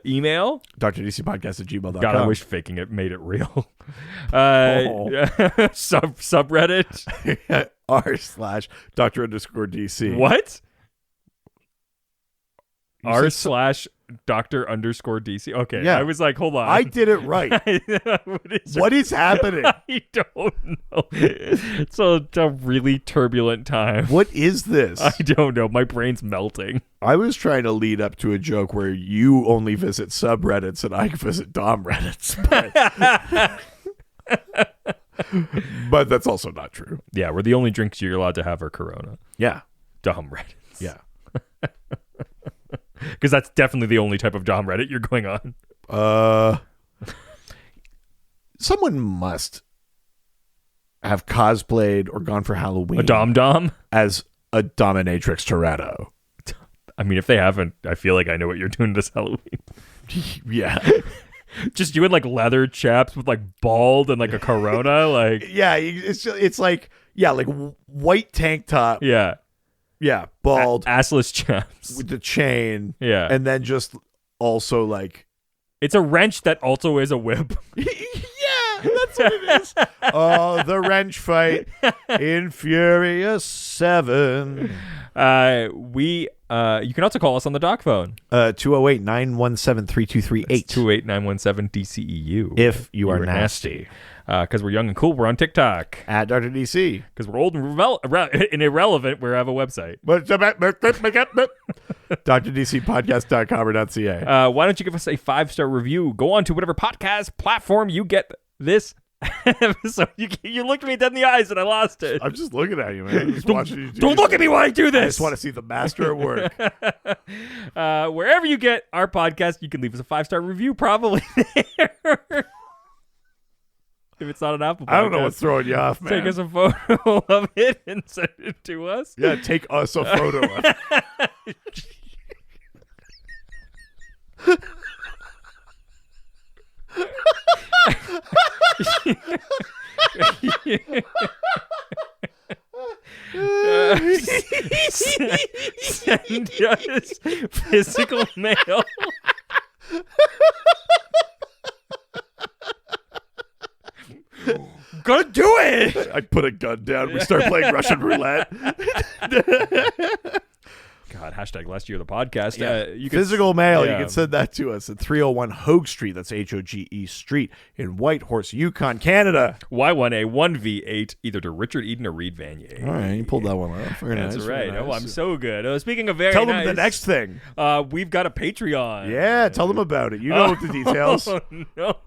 Email drdcpodcast@gmail.com. God, I wish faking it made it real. Subreddit r/Dr_DC. What? You said r/Dr. Doctor underscore DC. Okay, Yeah. I was like, hold on. I did it right. What is happening? I don't know. It's a really turbulent time. What is this? I don't know. My brain's melting. I was trying to lead up to a joke where you only visit subreddits and I visit Dom Reddits. But that's also not true. Yeah, we're the only drinks you're allowed to have are Corona. Yeah. Dom Reddits. Yeah. Because that's definitely the only type of Dom Reddit you're going on. Someone must have cosplayed or gone for Halloween. A Dom? As a dominatrix Toretto. I mean, if they haven't, I feel like I know what you're doing this Halloween. Yeah. Just you in like leather chaps with like bald and like a Corona, like yeah, it's like white tank top. Yeah, bald, assless chaps with the chain. Yeah, and then just also like it's a wrench that also is a whip. Yeah, that's what it is. Oh, the wrench fight in Furious 7. You can also call us on the doc phone. 208-917-3238. 208-917-DCEU. If you are nasty. Because we're young and cool, we're on TikTok. At Dr. DC. Because we're old and irrelevant, we have a website. DrDCpodcast.com or .ca. Why don't you give us a 5-star review? Go on to whatever podcast platform you get this episode. You looked me dead in the eyes and I lost it. I'm just looking at you, man. I'm just watching you don't look at me while I do this. I just want to see the master at work. Wherever you get our podcast, you can leave us a 5-star review, probably there. If it's not an Apple podcast. I don't know what's throwing you off, man. Take us a photo of it and send it to us. Yeah, take us a photo of it. Send us physical mail. Gonna do it. I put a gun down. We start playing Russian roulette. God, hashtag last year of the podcast. Yeah. You Physical mail. You can send that to us at 301 Hogue Street. That's Hoge Street in Whitehorse, Yukon, Canada. Y1A1V8, either to Richard Eden or Reed Vanier. All right, you pulled that one off. Very That's nice. right. Very nice. Oh, I'm so good. Speaking of very tell nice, them the next thing. We've got a Patreon. Yeah, tell them about it. You know the details. Oh, no.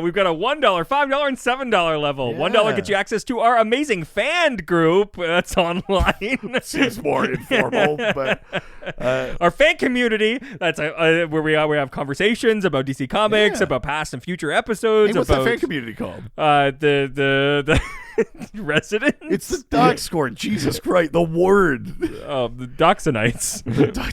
We've got a $1, $5, and $7 level. Yeah. $1 gets you access to our amazing fan group. That's online. Seems more informal, but our fan community. That's where we have conversations about DC Comics, about past and future episodes. Hey, what's about that fan community called? The residents. It's the Doc Scored. Jesus Christ, the word. The Doxonites.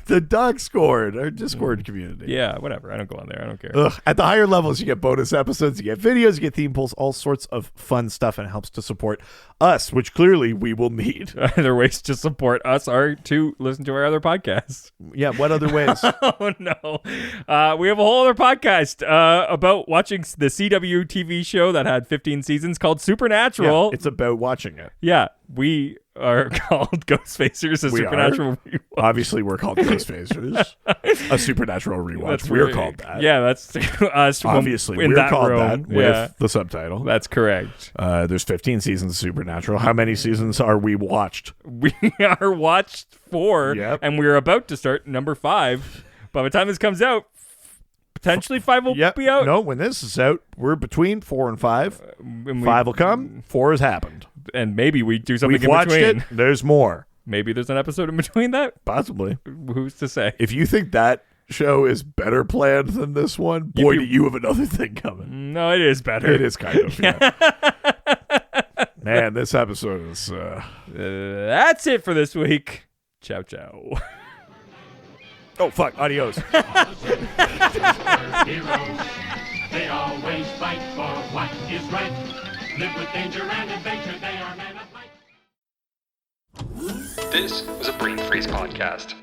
the Doc Scored, our Discord community. Yeah, whatever. I don't go on there. I don't care. At the higher levels, you get bonus episodes, you get videos, you get theme pulls, all sorts of fun stuff, and it helps to support us, which clearly we will need. Other ways to support us are to listen to our other podcasts. Yeah, what other ways? Oh, no. We have a whole other podcast about watching the CW TV show that had 15 seasons called Supernatural. Yeah, it's about watching it. Yeah, we are called Ghostfacers, a Supernatural rewatch. Obviously, we're called Ghostfacers, a Supernatural rewatch. We're called that. Yeah, that's us. Obviously, in we're that called room. that with the subtitle. That's correct. There's 15 seasons of Supernatural. How many seasons are we watched? We are watched 4, and we're about to start number 5. By the time this comes out, potentially 5 will be out. No, when this is out, we're between 4 and 5. 5 will come. 4 has happened. And maybe we do something We've watched between. it. There's more. Maybe there's an episode in between that. Possibly. Who's to say? If you think that show is better planned than this one, boy, do you have another thing coming. No, it is better. It is kind of. Yeah. Man, this episode is. That's it for this week. Ciao, ciao. Oh, fuck. Adios. Heroes, they always fight for what is right. Live with danger and adventure, they are men of might. This was a Brain Freeze podcast.